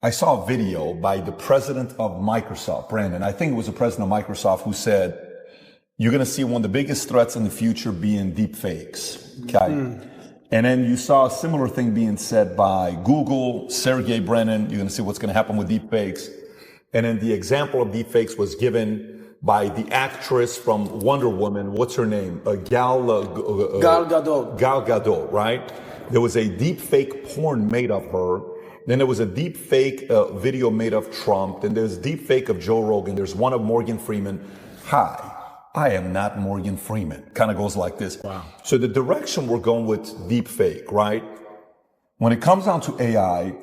I saw a video by the president of Microsoft, Brandon. I think it was the president of Microsoft who said, you're going to see one of the biggest threats in the future being deep fakes. Okay. And then you saw a similar thing being said by Google, Sergey Brin. You're going to see what's going to happen with deep fakes. And then the example of deep fakes was given by the actress from Wonder Woman. What's her name? Gal Gadot. Gal Gadot, right? There was a deep fake porn made of her. Then there was a deep fake video made of Trump. Then there's deep fake of Joe Rogan. There's one of Morgan Freeman. Hi, I am not Morgan Freeman. Kind of goes like this. Wow. So the direction we're going with deep fake, right? When it comes down to AI,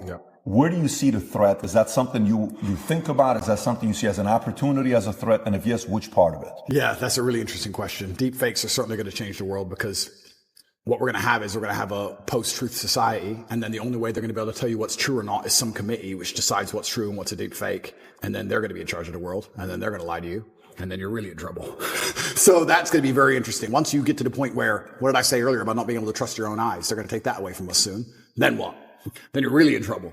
where do you see the threat? Is that something you think about? Is that something you see as an opportunity, as a threat? And if yes, which part of it? Yeah, that's a really interesting question. Deep fakes are certainly going to change the world, because what we're going to have is we're going to have a post-truth society. And then the only way they're going to be able to tell you what's true or not is some committee which decides what's true and what's a deep fake. And then they're going to be in charge of the world. And then they're going to lie to you. And then you're really in trouble. So that's going to be very interesting. Once you get to the point where, what did I say earlier about not being able to trust your own eyes? They're going to take that away from us soon. Then what? Then you're really in trouble.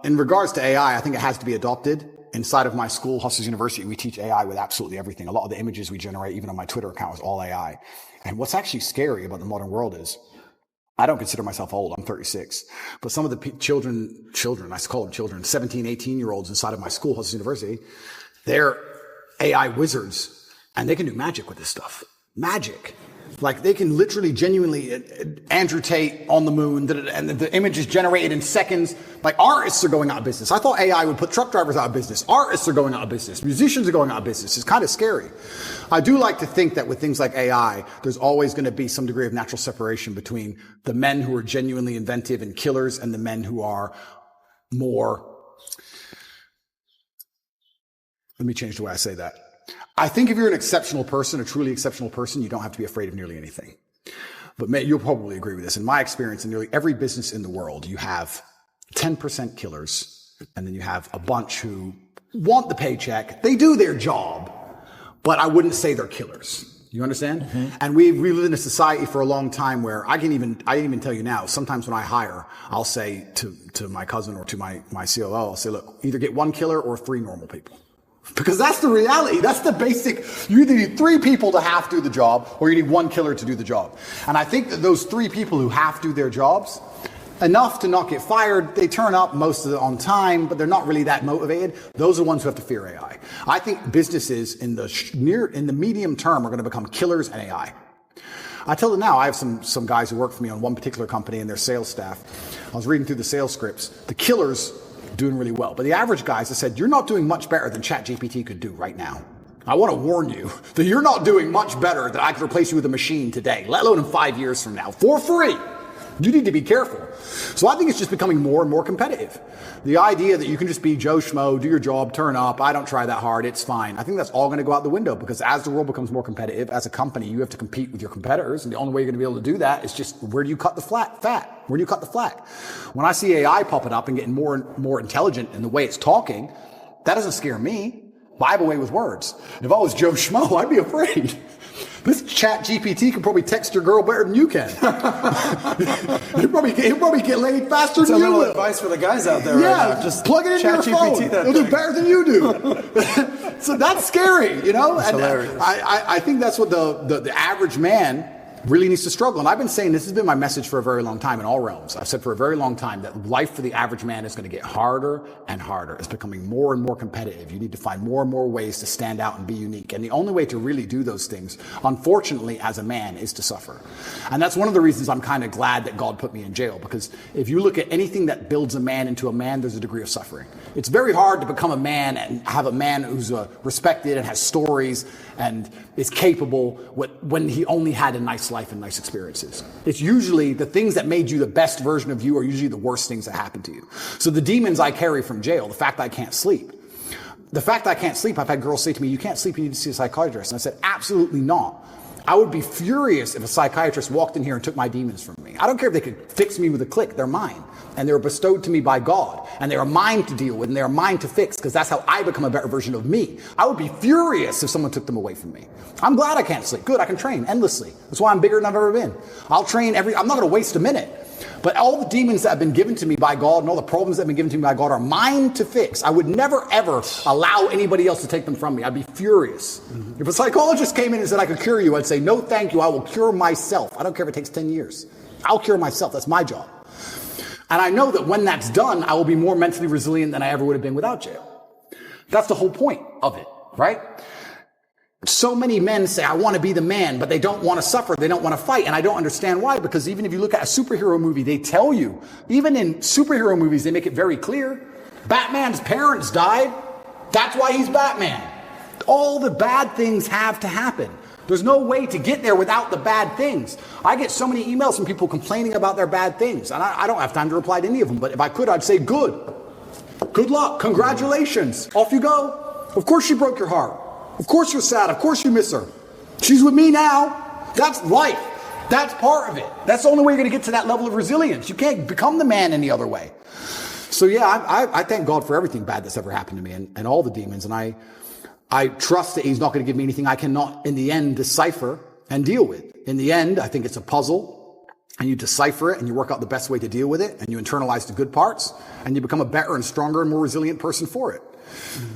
In regards to AI, I think it has to be adopted. Inside of my school, Hustlers University, we teach AI with absolutely everything. A lot of the images we generate, even on my Twitter account, is all AI. And what's actually scary about the modern world is, I don't consider myself old. I'm 36. But some of the children, I call them children, 17, 18-year-olds inside of my school, Hustlers University, they're AI wizards, and they can do magic with this stuff. Magic. Like, they can literally, genuinely, Andrew Tate on the moon, and the image is generated in seconds. Like, artists are going out of business. I thought AI would put truck drivers out of business. Artists are going out of business. Musicians are going out of business. It's kind of scary. I do like to think that with things like AI, there's always going to be some degree of natural separation between the men who are genuinely inventive and killers and the men who are more... Let me change the way I say that. I think if you're an exceptional person, a truly exceptional person, you don't have to be afraid of nearly anything. But you'll probably agree with this. In my experience, in nearly every business in the world, you have 10% killers, and then you have a bunch who want the paycheck. They do their job, but I wouldn't say they're killers. You understand? Mm-hmm. And we live in a society for a long time where I didn't even tell you now, sometimes when I hire, I'll say to my cousin or to my COO, I'll say, look, either get one killer or 3 normal people. Because that's the reality. That's the basic. You either need 3 people to half do the job, or you need 1 killer to do the job. And I think that those 3 people who half do their jobs, enough to not get fired, they turn up most of it on time, but they're not really that motivated. Those are the ones who have to fear AI. I think businesses in the medium term are going to become killers and AI. I tell them now, I have some guys who work for me on one particular company and their sales staff. I was reading through the sales scripts. The killers doing really well. But the average guys have said, you're not doing much better than ChatGPT could do right now. I want to warn you that you're not doing much better that I could replace you with a machine today, let alone in 5 years from now, for free. You need to be careful. So I think it's just becoming more and more competitive. The idea that you can just be Joe Schmo, do your job, turn up, I don't try that hard, it's fine. I think that's all going to go out the window, because as the world becomes more competitive, as a company, you have to compete with your competitors. And the only way you're going to be able to do that is just, where do you cut the fat? Where do you cut the slack? When I see AI popping up and getting more and more intelligent in the way it's talking, that doesn't scare me. I have a way with words. If I was Joe Schmo, I'd be afraid. This chat GPT can probably text your girl better than you can. He'll probably get laid faster than you will. That's a little advice for the guys out there right now. Just plug it into your phone. It'll do better than you do. So that's scary, you know? That's and hilarious. I think that's what the average man really needs to struggle. And I've been saying this has been my message for a very long time in all realms. I've said for a very long time that life for the average man is going to get harder and harder. It's becoming more and more competitive. You need to find more and more ways to stand out and be unique. And the only way to really do those things, unfortunately, as a man, is to suffer. And that's one of the reasons I'm kind of glad that God put me in jail, because if you look at anything that builds a man into a man, there's a degree of suffering. It's very hard to become a man and have a man who's respected and has stories and is capable when he only had a nice life and nice experiences. It's usually the things that made you the best version of you are usually the worst things that happen to you. So the demons I carry from jail, the fact that I can't sleep. The fact that I can't sleep, I've had girls say to me, you can't sleep, you need to see a psychiatrist. And I said, absolutely not. I would be furious if a psychiatrist walked in here and took my demons from me. I don't care if they could fix me with a click. They're mine. And they were bestowed to me by God. And they are mine to deal with, and they are mine to fix, because that's how I become a better version of me. I would be furious if someone took them away from me. I'm glad I can't sleep. Good, I can train endlessly. That's why I'm bigger than I've ever been. I'll train I'm not going to waste a minute. But all the demons that have been given to me by God and all the problems that have been given to me by God are mine to fix. I would never, ever allow anybody else to take them from me. I'd be furious. If a psychologist came in and said, I could cure you, I'd say, no, thank you. I will cure myself. I don't care if it takes 10 years. I'll cure myself. That's my job. And I know that when that's done, I will be more mentally resilient than I ever would have been without jail. That's the whole point of it, right? So many men say, I want to be the man, but they don't want to suffer. They don't want to fight. And I don't understand why, because even if you look at a superhero movie, they tell you, even in superhero movies, they make it very clear. Batman's parents died. That's why he's Batman. All the bad things have to happen. There's no way to get there without the bad things. I get so many emails from people complaining about their bad things. And I don't have time to reply to any of them. But if I could, I'd say, good. Good luck. Congratulations. Off you go. Of course she broke your heart. Of course you're sad. Of course you miss her. She's with me now. That's life. That's part of it. That's the only way you're going to get to that level of resilience. You can't become the man any other way. So yeah, I thank God for everything bad that's ever happened to me and all the demons. And I trust that he's not going to give me anything I cannot, in the end, decipher and deal with. In the end, I think it's a puzzle, and you decipher it and you work out the best way to deal with it, and you internalize the good parts, and you become a better and stronger and more resilient person for it.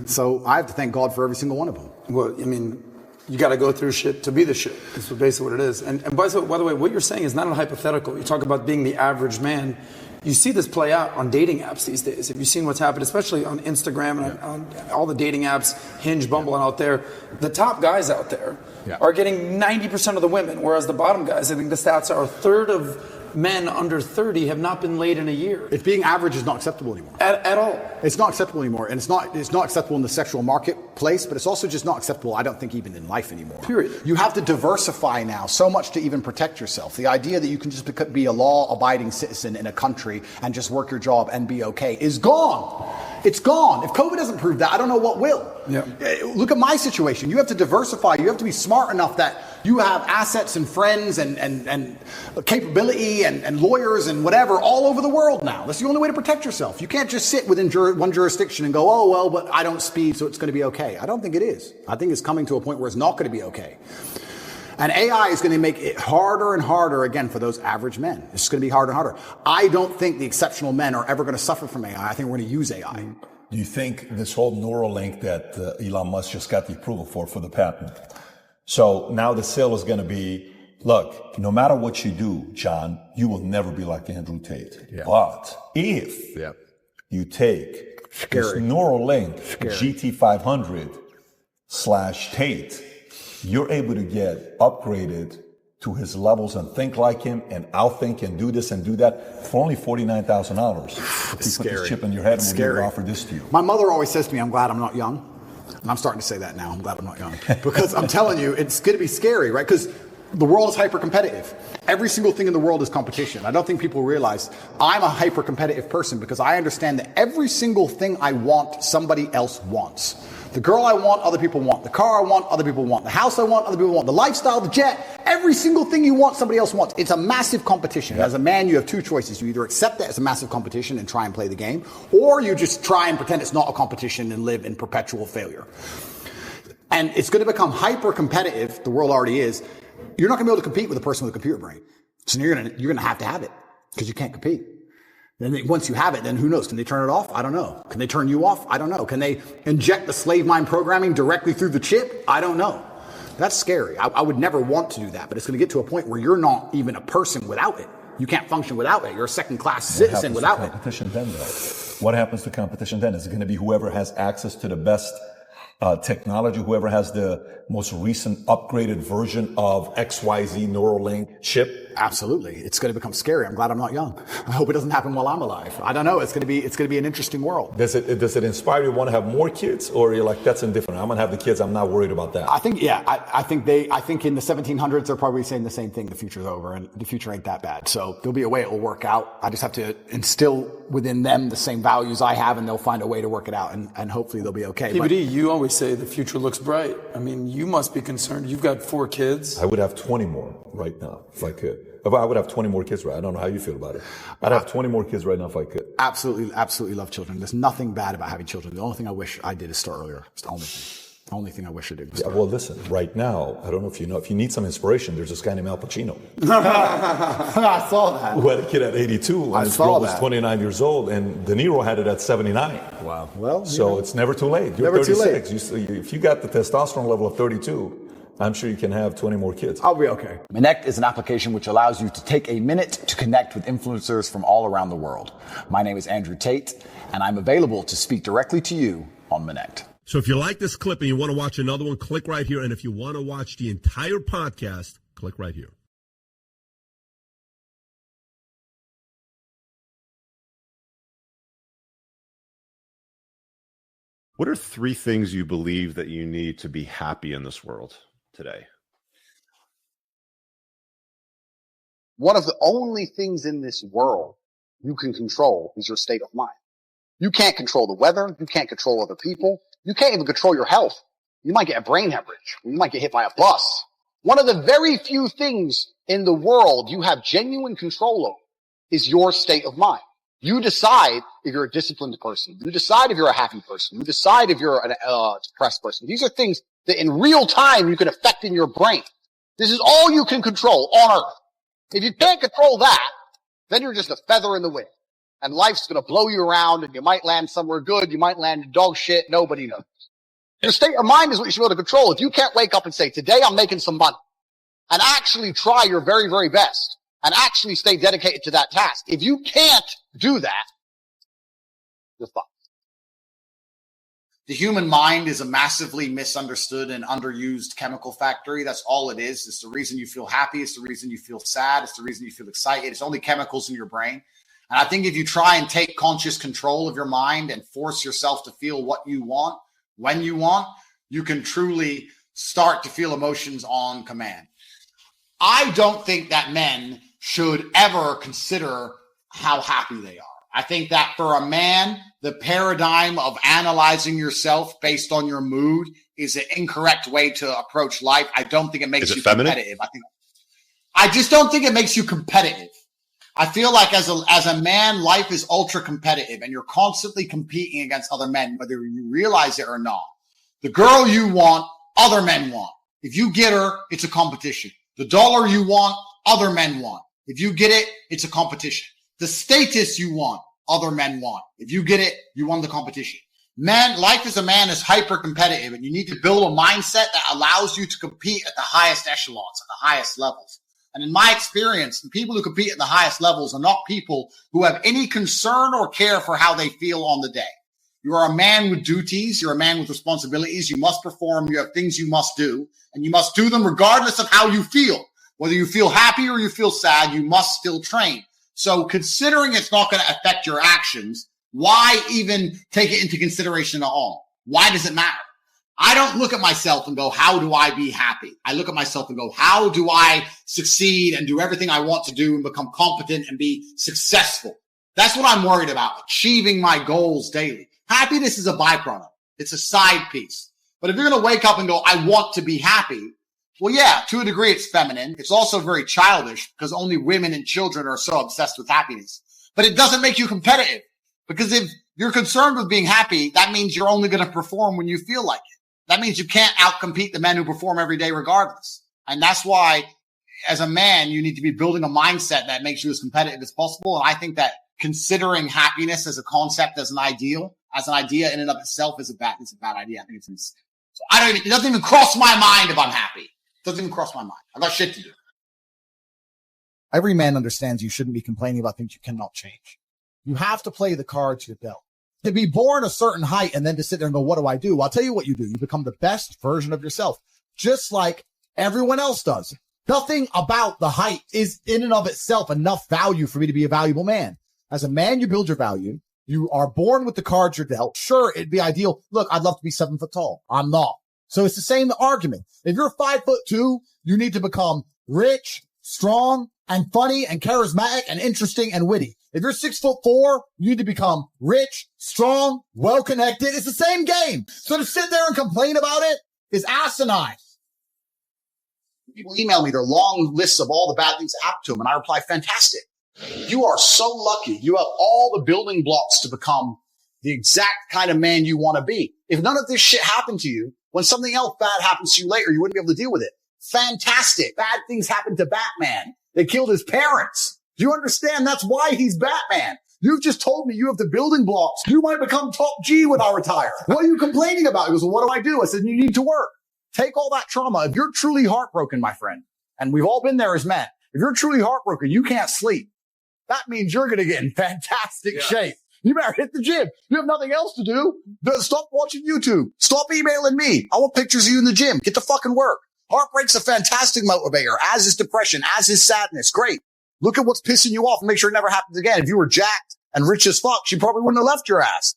So I have to thank God for every single one of them. Well, I mean, you got to go through shit to be the shit. That's basically what it is. And by the way, what you're saying is not a hypothetical. You talk about being the average man. You see this play out on dating apps these days. Have you seen what's happened, especially on Instagram and on all the dating apps, Hinge, Bumble, and out there? The top guys out there are getting 90% of the women, whereas the bottom guys, I think the stats are a third of men under 30 have not been laid in a year. If being average is not acceptable anymore. At all. It's not acceptable anymore. And it's not acceptable in the sexual marketplace, but it's also just not acceptable, I don't think, even in life anymore. Period. You have to diversify now so much to even protect yourself. The idea that you can just be a law-abiding citizen in a country and just work your job and be okay is gone. It's gone. If COVID doesn't prove that, I don't know what will. Yeah. Look at my situation. You have to diversify. You have to be smart enough that you have assets and friends and capability and lawyers and whatever all over the world now. That's the only way to protect yourself. You can't just sit within one jurisdiction and go, oh, well, but I don't speed, so it's going to be okay. I don't think it is. I think it's coming to a point where it's not going to be okay. And AI is going to make it harder and harder, again, for those average men. It's just going to be harder and harder. I don't think the exceptional men are ever going to suffer from AI. I think we're going to use AI. Do you think this whole Neuralink that Elon Musk just got the approval for the patent? So now the sale is going to be, look, no matter what you do, John, you will never be like Andrew Tate. Yeah. But if you take this Neuralink GT500/Tate, you're able to get upgraded to his levels and think like him and outthink and do this and do that for only $49,000. If you put this chip in your head, and we'll offer this to you. My mother always says to me, I'm glad I'm not young. And I'm starting to say that now. I'm glad I'm not young. Because I'm telling you, it's going to be scary, right? Because the world is hyper-competitive. Every single thing in the world is competition. I don't think people realize I'm a hyper-competitive person because I understand that every single thing I want, somebody else wants. The girl I want, other people want. The car I want, other people want. The house I want, other people want. The lifestyle, the jet, every single thing you want, somebody else wants. It's a massive competition. As a man, you have two choices. You either accept that as a massive competition and try and play the game, or you just try and pretend it's not a competition and live in perpetual failure. And it's going to become hyper-competitive. The world already is. You're not going to be able to compete with a person with a computer brain. So you're going to have it because you can't compete. Then once you have it, then who knows? Can they turn it off? I don't know. Can they turn you off? I don't know. Can they inject the slave mind programming directly through the chip? I don't know. That's scary. I would never want to do that, but it's going to get to a point where you're not even a person without it. You can't function without it. You're a second-class citizen without it. Competition then, though? What happens to competition then? Is it going to be whoever has access to the best technology, whoever has the most recent upgraded version of XYZ Neuralink chip? Absolutely. It's going to become scary. I'm glad I'm not young. I hope it doesn't happen while I'm alive. I don't know. It's going to be an interesting world. Does it inspire you to want to have more kids, or you're like, that's indifferent? I'm going to have the kids. I'm not worried about that. I think in the 1700s, they're probably saying the same thing. The future's over and the future ain't that bad. So there'll be a way it will work out. I just have to instill within them the same values I have, and they'll find a way to work it out, and hopefully they'll be okay. PBD, you always say the future looks bright. I mean, you must be concerned. You've got 4 kids. I would have 20 more right now if I could. If I would have 20 more kids, right? I don't know how you feel about it. I'd have 20 more kids right now if I could. Absolutely love children. There's nothing bad about having children. The only thing I wish I did is start earlier. It's the only thing. Only thing I wish I did was Yeah, well, listen, right now, I don't know if you know, if you need some inspiration, there's this guy named Al Pacino. I saw that. Who had a kid at 82 and his girl was 29 years old, and De Niro had it at 79. Wow. Well, so it's never too late. You're never 36. too late. If you got the testosterone level of 32, I'm sure you can have 20 more kids. I'll be okay. Connect is an application which allows you to take a minute to connect with influencers from all around the world. My name is Andrew Tate, and I'm available to speak directly to you on Connect. So if you like this clip and you want to watch another one, click right here. And if you want to watch the entire podcast, click right here. What are 3 things you believe that you need to be happy in this world today? One of the only things in this world you can control is your state of mind. You can't control the weather. You can't control other people. You can't even control your health. You might get a brain hemorrhage. You might get hit by a bus. One of the very few things in the world you have genuine control over is your state of mind. You decide if you're a disciplined person. You decide if you're a happy person. You decide if you're a depressed person. These are things that in real time you can affect in your brain. This is all you can control on earth. If you can't control that, then you're just a feather in the wind. And life's going to blow you around, and you might land somewhere good. You might land in dog shit. Nobody knows. Your state of mind is what you should be able to control. If you can't wake up and say, today I'm making some money, and actually try your very, very best, and actually stay dedicated to that task. If you can't do that, you're fucked. The human mind is a massively misunderstood and underused chemical factory. That's all it is. It's the reason you feel happy. It's the reason you feel sad. It's the reason you feel excited. It's only chemicals in your brain. And I think if you try and take conscious control of your mind and force yourself to feel what you want, when you want, you can truly start to feel emotions on command. I don't think that men should ever consider how happy they are. I think that for a man, the paradigm of analyzing yourself based on your mood is an incorrect way to approach life. I don't think it makes you competitive. I just don't think it makes you competitive. I feel like as a man, life is ultra competitive and you're constantly competing against other men, whether you realize it or not. The girl you want, other men want. If you get her, it's a competition. The dollar you want, other men want. If you get it, it's a competition. The status you want, other men want. If you get it, you won the competition. Man, life as a man is hyper competitive, and you need to build a mindset that allows you to compete at the highest echelons, at the highest levels. And in my experience, the people who compete at the highest levels are not people who have any concern or care for how they feel on the day. You are a man with duties. You're a man with responsibilities. You must perform. You have things you must do, and you must do them regardless of how you feel. Whether you feel happy or you feel sad, you must still train. So considering it's not going to affect your actions, why even take it into consideration at all? Why does it matter? I don't look at myself and go, how do I be happy? I look at myself and go, how do I succeed and do everything I want to do and become competent and be successful? That's what I'm worried about, achieving my goals daily. Happiness is a byproduct. It's a side piece. But if you're going to wake up and go, I want to be happy, well, yeah, to a degree, it's feminine. It's also very childish because only women and children are so obsessed with happiness. But it doesn't make you competitive, because if you're concerned with being happy, that means you're only going to perform when you feel like it. That means you can't outcompete the men who perform every day regardless. And that's why, as a man, you need to be building a mindset that makes you as competitive as possible. And I think that considering happiness as a concept, as an ideal, as an idea in and of itself is a bad idea. I think it's insane. So it doesn't even cross my mind if I'm happy. Doesn't even cross my mind. I've got shit to do. Every man understands you shouldn't be complaining about things you cannot change. You have to play the cards you're dealt. To be born a certain height and then to sit there and go, what do I do? Well, I'll tell you what you do. You become the best version of yourself, just like everyone else does. Nothing about the height is in and of itself enough value for me to be a valuable man. As a man, you build your value. You are born with the cards you're dealt. Sure, it'd be ideal. Look, I'd love to be 7 foot tall. I'm not. So it's the same argument. If you're 5'2", you need to become rich, strong, and funny, and charismatic, and interesting, and witty. If you're 6'4", you need to become rich, strong, well-connected. It's the same game. So to sit there and complain about it is asinine. People email me their long lists of all the bad things that happened to them, and I reply, fantastic. You are so lucky. You have all the building blocks to become the exact kind of man you want to be. If none of this shit happened to you, When something else bad happens to you later, you wouldn't be able to deal with it. Fantastic. Bad things happened to Batman. They killed his parents. Do you understand? That's why he's Batman. You've just told me you have the building blocks. You might become top G when I retire. What are you complaining about? He goes, well, what do I do? I said, you need to work. Take all that trauma. If you're truly heartbroken, my friend, and we've all been there as men, if you're truly heartbroken, you can't sleep. That means you're going to get in fantastic shape. You better hit the gym. You have nothing else to do. Stop watching YouTube. Stop emailing me. I want pictures of you in the gym. Get to fucking work. Heartbreak's a fantastic motivator, as is depression, as is sadness. Great. Look at what's pissing you off and make sure it never happens again. If you were jacked and rich as fuck, she probably wouldn't have left your ass.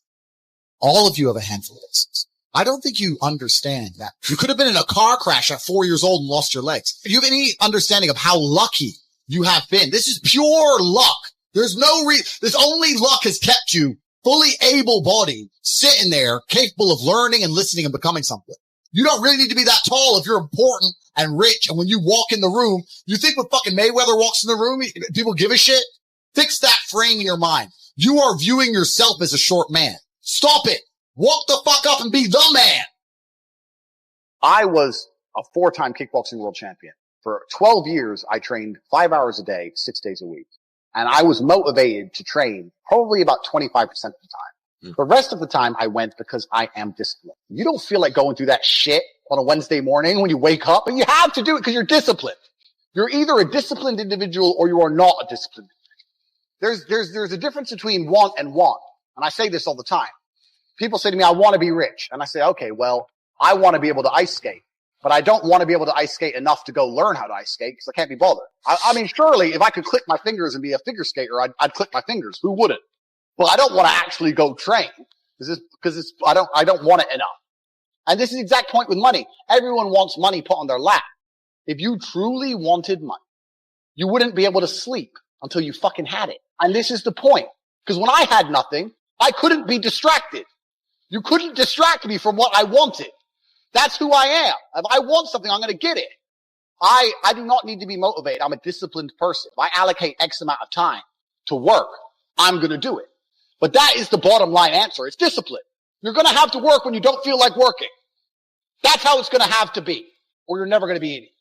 All of you have a handful of this. I don't think you understand that. You could have been in a car crash at 4 years old and lost your legs. If you have any understanding of how lucky you have been, this is pure luck. There's only luck has kept you fully able-bodied, sitting there, capable of learning and listening and becoming something. You don't really need to be that tall if you're important and rich. And when you walk in the room, you think when fucking Mayweather walks in the room, people give a shit? Fix that frame in your mind. You are viewing yourself as a short man. Stop it. Walk the fuck up and be the man. I was a 4-time kickboxing world champion. For 12 years, I trained 5 hours a day, 6 days a week. And I was motivated to train probably about 25% of the time. The rest of the time I went because I am disciplined. You don't feel like going through that shit on a Wednesday morning when you wake up, but you have to do it because you're disciplined. You're either a disciplined individual or you are not a disciplined individual. There's a difference between want and want. And I say this all the time. People say to me, I want to be rich. And I say, okay, well, I want to be able to ice skate, but I don't want to be able to ice skate enough to go learn how to ice skate because I can't be bothered. I mean, surely if I could click my fingers and be a figure skater, I'd click my fingers. Who wouldn't? Well, I don't want to actually go train because I don't want it enough. And this is the exact point with money. Everyone wants money put on their lap. If you truly wanted money, you wouldn't be able to sleep until you fucking had it. And this is the point. Because when I had nothing, I couldn't be distracted. You couldn't distract me from what I wanted. That's who I am. If I want something, I'm going to get it. I do not need to be motivated. I'm a disciplined person. If I allocate X amount of time to work, I'm going to do it. But that is the bottom line answer. It's discipline. You're going to have to work when you don't feel like working. That's how it's going to have to be, or you're never going to be any.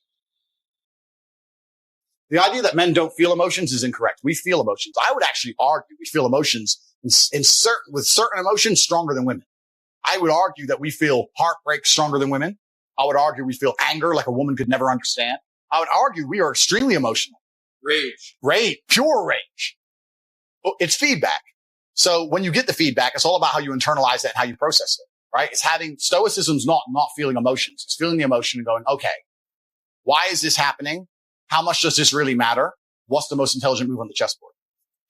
The idea that men don't feel emotions is incorrect. We feel emotions. I would actually argue we feel emotions with certain emotions stronger than women. I would argue that we feel heartbreak stronger than women. I would argue we feel anger like a woman could never understand. I would argue we are extremely emotional. Rage, pure rage. It's feedback. So when you get the feedback, it's all about how you internalize that and how you process it, right? It's having stoicism's not feeling emotions. It's feeling the emotion and going, okay, why is this happening? How much does this really matter? What's the most intelligent move on the chessboard?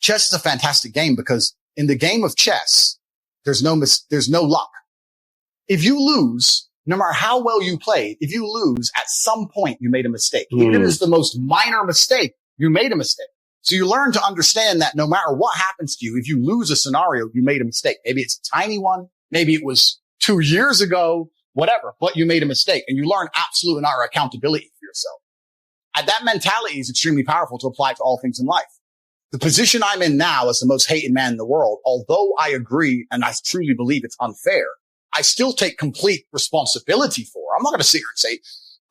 Chess is a fantastic game because in the game of chess, there's no luck. If you lose, no matter how well you played, if you lose, at some point you made a mistake. Even if it's the most minor mistake, you made a mistake. So you learn to understand that no matter what happens to you, if you lose a scenario, you made a mistake. Maybe it's a tiny one. Maybe it was 2 years ago, whatever, but you made a mistake and you learn absolute and utter accountability for yourself. And that mentality is extremely powerful to apply to all things in life. The position I'm in now as the most hated man in the world, although I agree and I truly believe it's unfair, I still take complete responsibility for. I'm not going to sit here and say,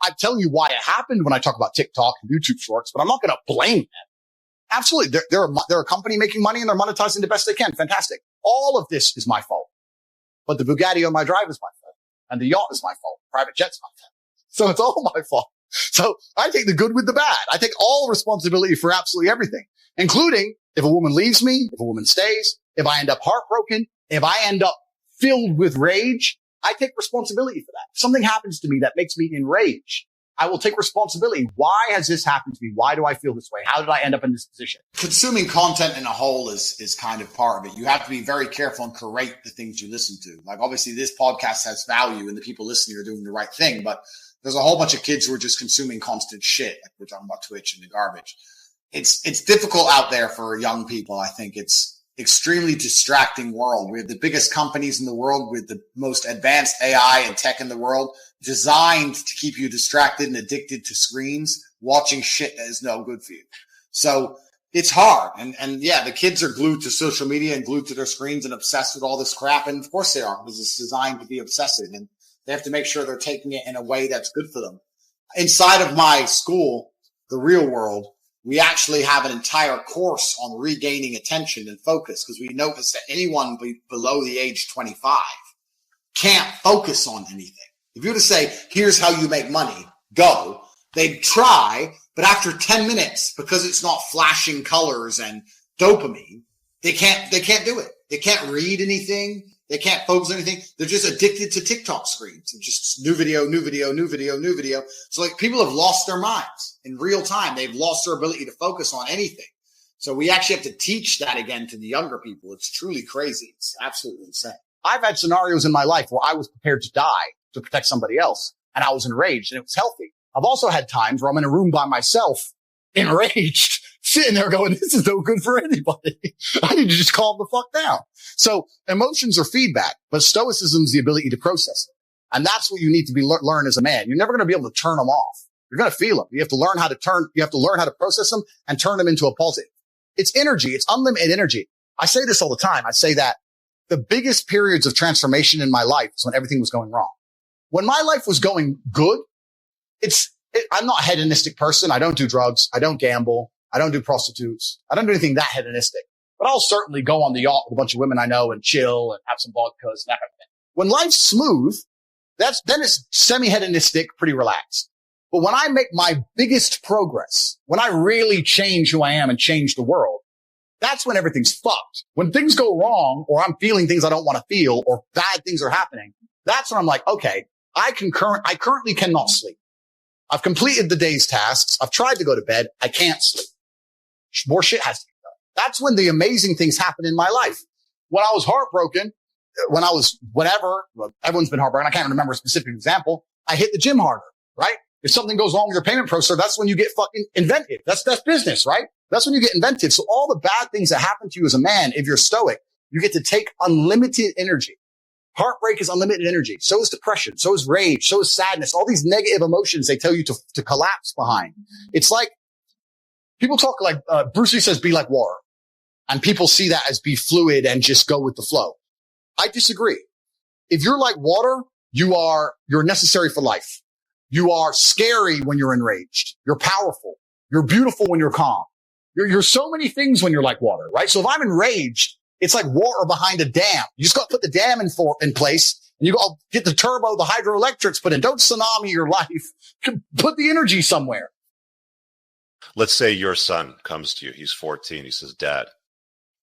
I'm telling you why it happened when I talk about TikTok and YouTube shorts, but I'm not going to blame them. Absolutely. They're a company making money and they're monetizing the best they can. Fantastic. All of this is my fault. But the Bugatti on my drive is my fault. And the yacht is my fault. Private jet's my fault. So it's all my fault. So I take the good with the bad. I take all responsibility for absolutely everything, including if a woman leaves me, if a woman stays, if I end up heartbroken, if I end up filled with rage, I take responsibility for that. If something happens to me that makes me enraged, I will take responsibility. Why has this happened to me? Why do I feel this way? How did I end up in this position? Consuming content in a whole is kind of part of it. You have to be very careful and curate the things you listen to. Like obviously this podcast has value and the people listening are doing the right thing, but there's a whole bunch of kids who are just consuming constant shit. Like we're talking about Twitch and the garbage. It's difficult out there for young people. I think it's extremely distracting world. We have the biggest companies in the world with the most advanced AI and tech in the world designed to keep you distracted and addicted to screens, watching shit that is no good for you. So it's hard. And yeah, the kids are glued to social media and glued to their screens and obsessed with all this crap. And of course they are because it's designed to be obsessive. And They have to make sure they're taking it in a way that's good for them. Inside of my school, the real world, we actually have an entire course on regaining attention and focus because we notice that anyone below the age 25 can't focus on anything. If you were to say, here's how you make money, go, they'd try, but after 10 minutes, because it's not flashing colors and dopamine, they can't do it. They can't read anything. They can't focus on anything. They're just addicted to TikTok screens and just new video, new video, new video, new video. So like people have lost their minds in real time. They've lost their ability to focus on anything. So we actually have to teach that again to the younger people. It's truly crazy. It's absolutely insane. I've had scenarios in my life where I was prepared to die to protect somebody else, and I was enraged, and it was healthy. I've also had times where I'm in a room by myself, enraged, sitting there going, this is no good for anybody. I need to just calm the fuck down. So emotions are feedback, but stoicism is the ability to process them. And that's what you need to be learn as a man. You're never going to be able to turn them off. You're going to feel them. You have to learn how to process them and turn them into a positive. It's energy. It's unlimited energy. I say this all the time. I say that the biggest periods of transformation in my life is when everything was going wrong. When my life was going good, I'm not a hedonistic person. I don't do drugs. I don't gamble. I don't do prostitutes. I don't do anything that hedonistic. But I'll certainly go on the yacht with a bunch of women I know and chill and have some vodkas and that kind of thing. When life's smooth, then it's semi-hedonistic, pretty relaxed. But when I make my biggest progress, when I really change who I am and change the world, that's when everything's fucked. When things go wrong or I'm feeling things I don't want to feel or bad things are happening, that's when I'm like, okay, I currently cannot sleep. I've completed the day's tasks. I've tried to go to bed. I can't sleep. More shit has to be done. That's when the amazing things happen in my life. When I was heartbroken, everyone's been heartbroken. I can't remember a specific example. I hit the gym harder, right? If something goes wrong with your payment processor, that's when you get fucking inventive. That's business, right? That's when you get inventive. So all the bad things that happen to you as a man, if you're stoic, you get to take unlimited energy. Heartbreak is unlimited energy. So is depression. So is rage. So is sadness. All these negative emotions they tell you to collapse behind. It's like people talk like, Bruce Lee says, be like water. And people see that as be fluid and just go with the flow. I disagree. If you're like water, you're necessary for life. You are scary when you're enraged. You're powerful. You're beautiful when you're calm. You're so many things when you're like water, right? So if I'm enraged, it's like water behind a dam. You just got to put the dam in place and you got to get the turbo, the hydroelectrics put in. Don't tsunami your life. Put the energy somewhere. Let's say your son comes to you. He's 14. He says, Dad,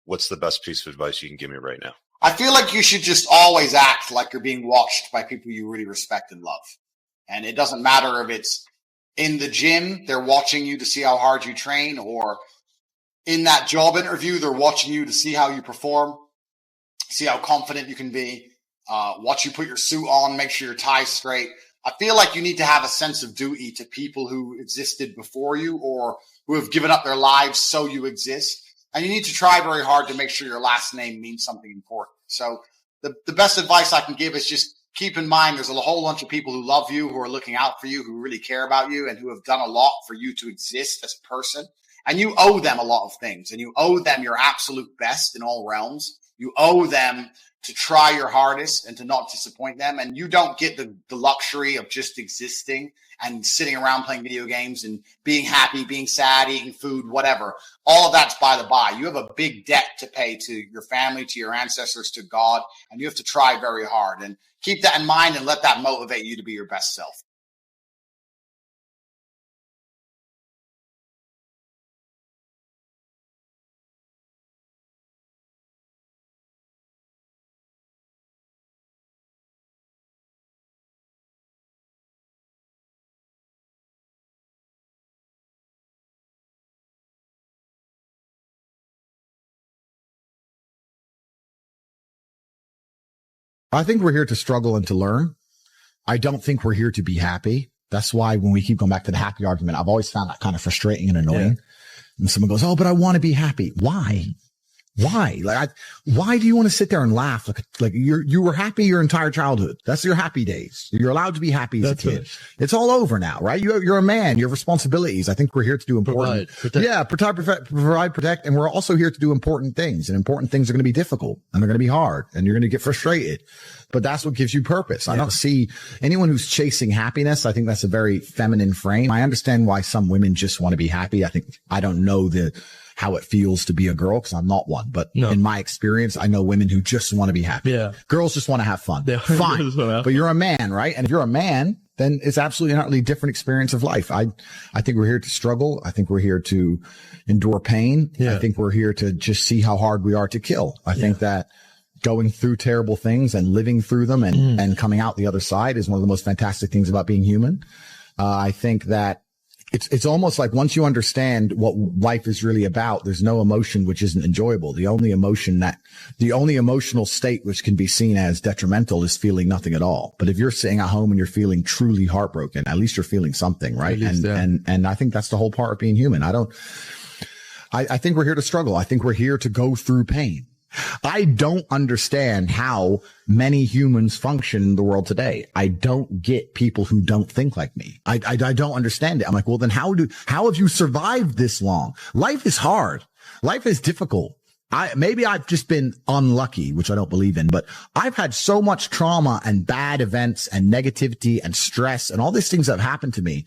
what's the best piece of advice you can give me right now? I feel like you should just always act like you're being watched by people you really respect and love. And it doesn't matter if it's in the gym, they're watching you to see how hard you train, or in that job interview, they're watching you to see how you perform, see how confident you can be, watch you put your suit on, make sure your tie's straight. I feel like you need to have a sense of duty to people who existed before you or who have given up their lives so you exist. And you need to try very hard to make sure your last name means something important. So the best advice I can give is just keep in mind there's a whole bunch of people who love you, who are looking out for you, who really care about you, and who have done a lot for you to exist as a person. And you owe them a lot of things, and you owe them your absolute best in all realms. You owe them to try your hardest and to not disappoint them. And you don't get the luxury of just existing and sitting around playing video games and being happy, being sad, eating food, whatever. All of that's by the by. You have a big debt to pay to your family, to your ancestors, to God, and you have to try very hard. And keep that in mind and let that motivate you to be your best self. I think we're here to struggle and to learn. I don't think we're here to be happy. That's why when we keep going back to the happy argument, I've always found that kind of frustrating and annoying. Yeah. And someone goes, oh, but I want to be happy. Why? Why? Why do you want to sit there and laugh? Like you were happy your entire childhood. That's your happy days. You're allowed to be happy as a kid. Right. It's all over now, right? You're a man. You have responsibilities. I think we're here to do important. Provide, protect. And we're also here to do important things. And important things are going to be difficult and they're going to be hard and you're going to get frustrated. But that's what gives you purpose. I don't see anyone who's chasing happiness. I think that's a very feminine frame. I understand why some women just want to be happy. I don't know how it feels to be a girl because I'm not one. But in my experience, I know women who just want to be happy. Yeah. Girls just want to have fun. Fine. But you're a man, right? And if you're a man, then it's absolutely an utterly different experience of life. I think we're here to struggle. I think we're here to endure pain. Yeah. I think we're here to just see how hard we are to kill. I think that going through terrible things and living through them and coming out the other side is one of the most fantastic things about being human. I think that it's almost like once you understand what life is really about, there's no emotion which isn't enjoyable. The only emotional state which can be seen as detrimental is feeling nothing at all. But if you're sitting at home and you're feeling truly heartbroken, at least you're feeling something, right? And I think that's the whole part of being human. I think we're here to struggle. I think we're here to go through pain. I don't understand how many humans function in the world today. I don't get people who don't think like me. I don't understand it. I'm like, well, then how have you survived this long? Life is hard. Life is difficult. Maybe I've just been unlucky, which I don't believe in, but I've had so much trauma and bad events and negativity and stress and all these things that have happened to me.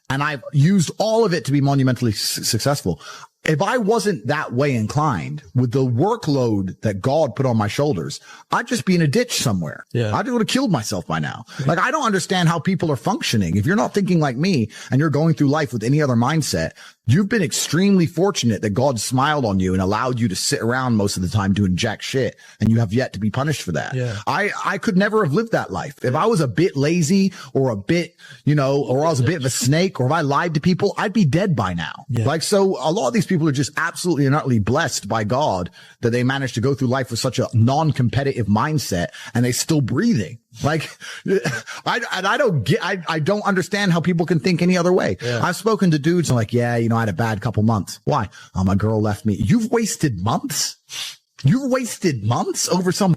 And I've used all of it to be monumentally successful. If I wasn't that way inclined with the workload that God put on my shoulders, I'd just be in a ditch somewhere. Yeah. I would have killed myself by now. Like, I don't understand how people are functioning. If you're not thinking like me and you're going through life with any other mindset, you've been extremely fortunate that God smiled on you and allowed you to sit around most of the time doing jack shit. And you have yet to be punished for that. Yeah. I could never have lived that life. If I was a bit lazy or a bit, or I was a bit of a snake, or if I lied to people, I'd be dead by now. Yeah. Like, so a lot of these people are just absolutely and utterly blessed by God that they managed to go through life with such a non-competitive mindset and they still breathing. Like, I don't understand how people can think any other way. Yeah. I've spoken to dudes and like, I had a bad couple months. Why? Oh, my girl left me. You've wasted months. You've wasted months over some.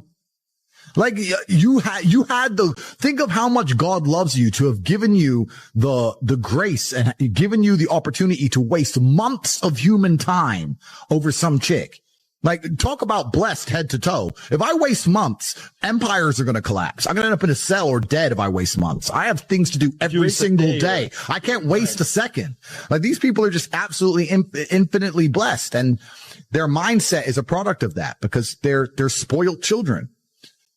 Like, you had think of how much God loves you to have given you the grace and given you the opportunity to waste months of human time over some chick. Like, talk about blessed head to toe. If I waste months, empires are going to collapse. I'm going to end up in a cell or dead if I waste months. I have things to do every single day. Right? I can't waste a second. Like, these people are just absolutely infinitely blessed. And their mindset is a product of that because they're spoiled children.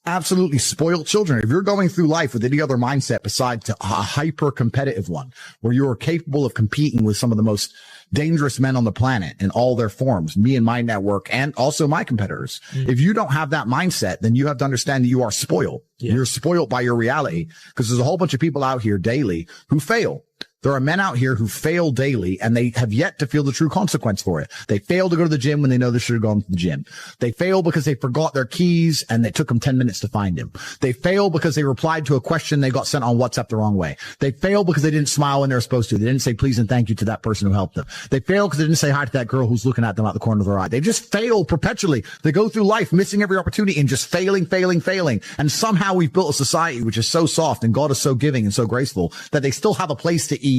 Absolutely spoiled children. If you're going through life with any other mindset besides a hyper competitive one, where you are capable of competing with some of the most dangerous men on the planet in all their forms, me and my network and also my competitors. If you don't have that mindset, then you have to understand that you are spoiled. Yeah. You're spoiled by your reality because there's a whole bunch of people out here daily who fail. There are men out here who fail daily and they have yet to feel the true consequence for it. They fail to go to the gym when they know they should have gone to the gym. They fail because they forgot their keys and it took them 10 minutes to find them. They fail because they replied to a question they got sent on WhatsApp the wrong way. They fail because they didn't smile when they were supposed to. They didn't say please and thank you to that person who helped them. They fail because they didn't say hi to that girl who's looking at them out the corner of their eye. They just fail perpetually. They go through life missing every opportunity and just failing. And somehow we've built a society which is so soft and God is so giving and so graceful that they still have a place to eat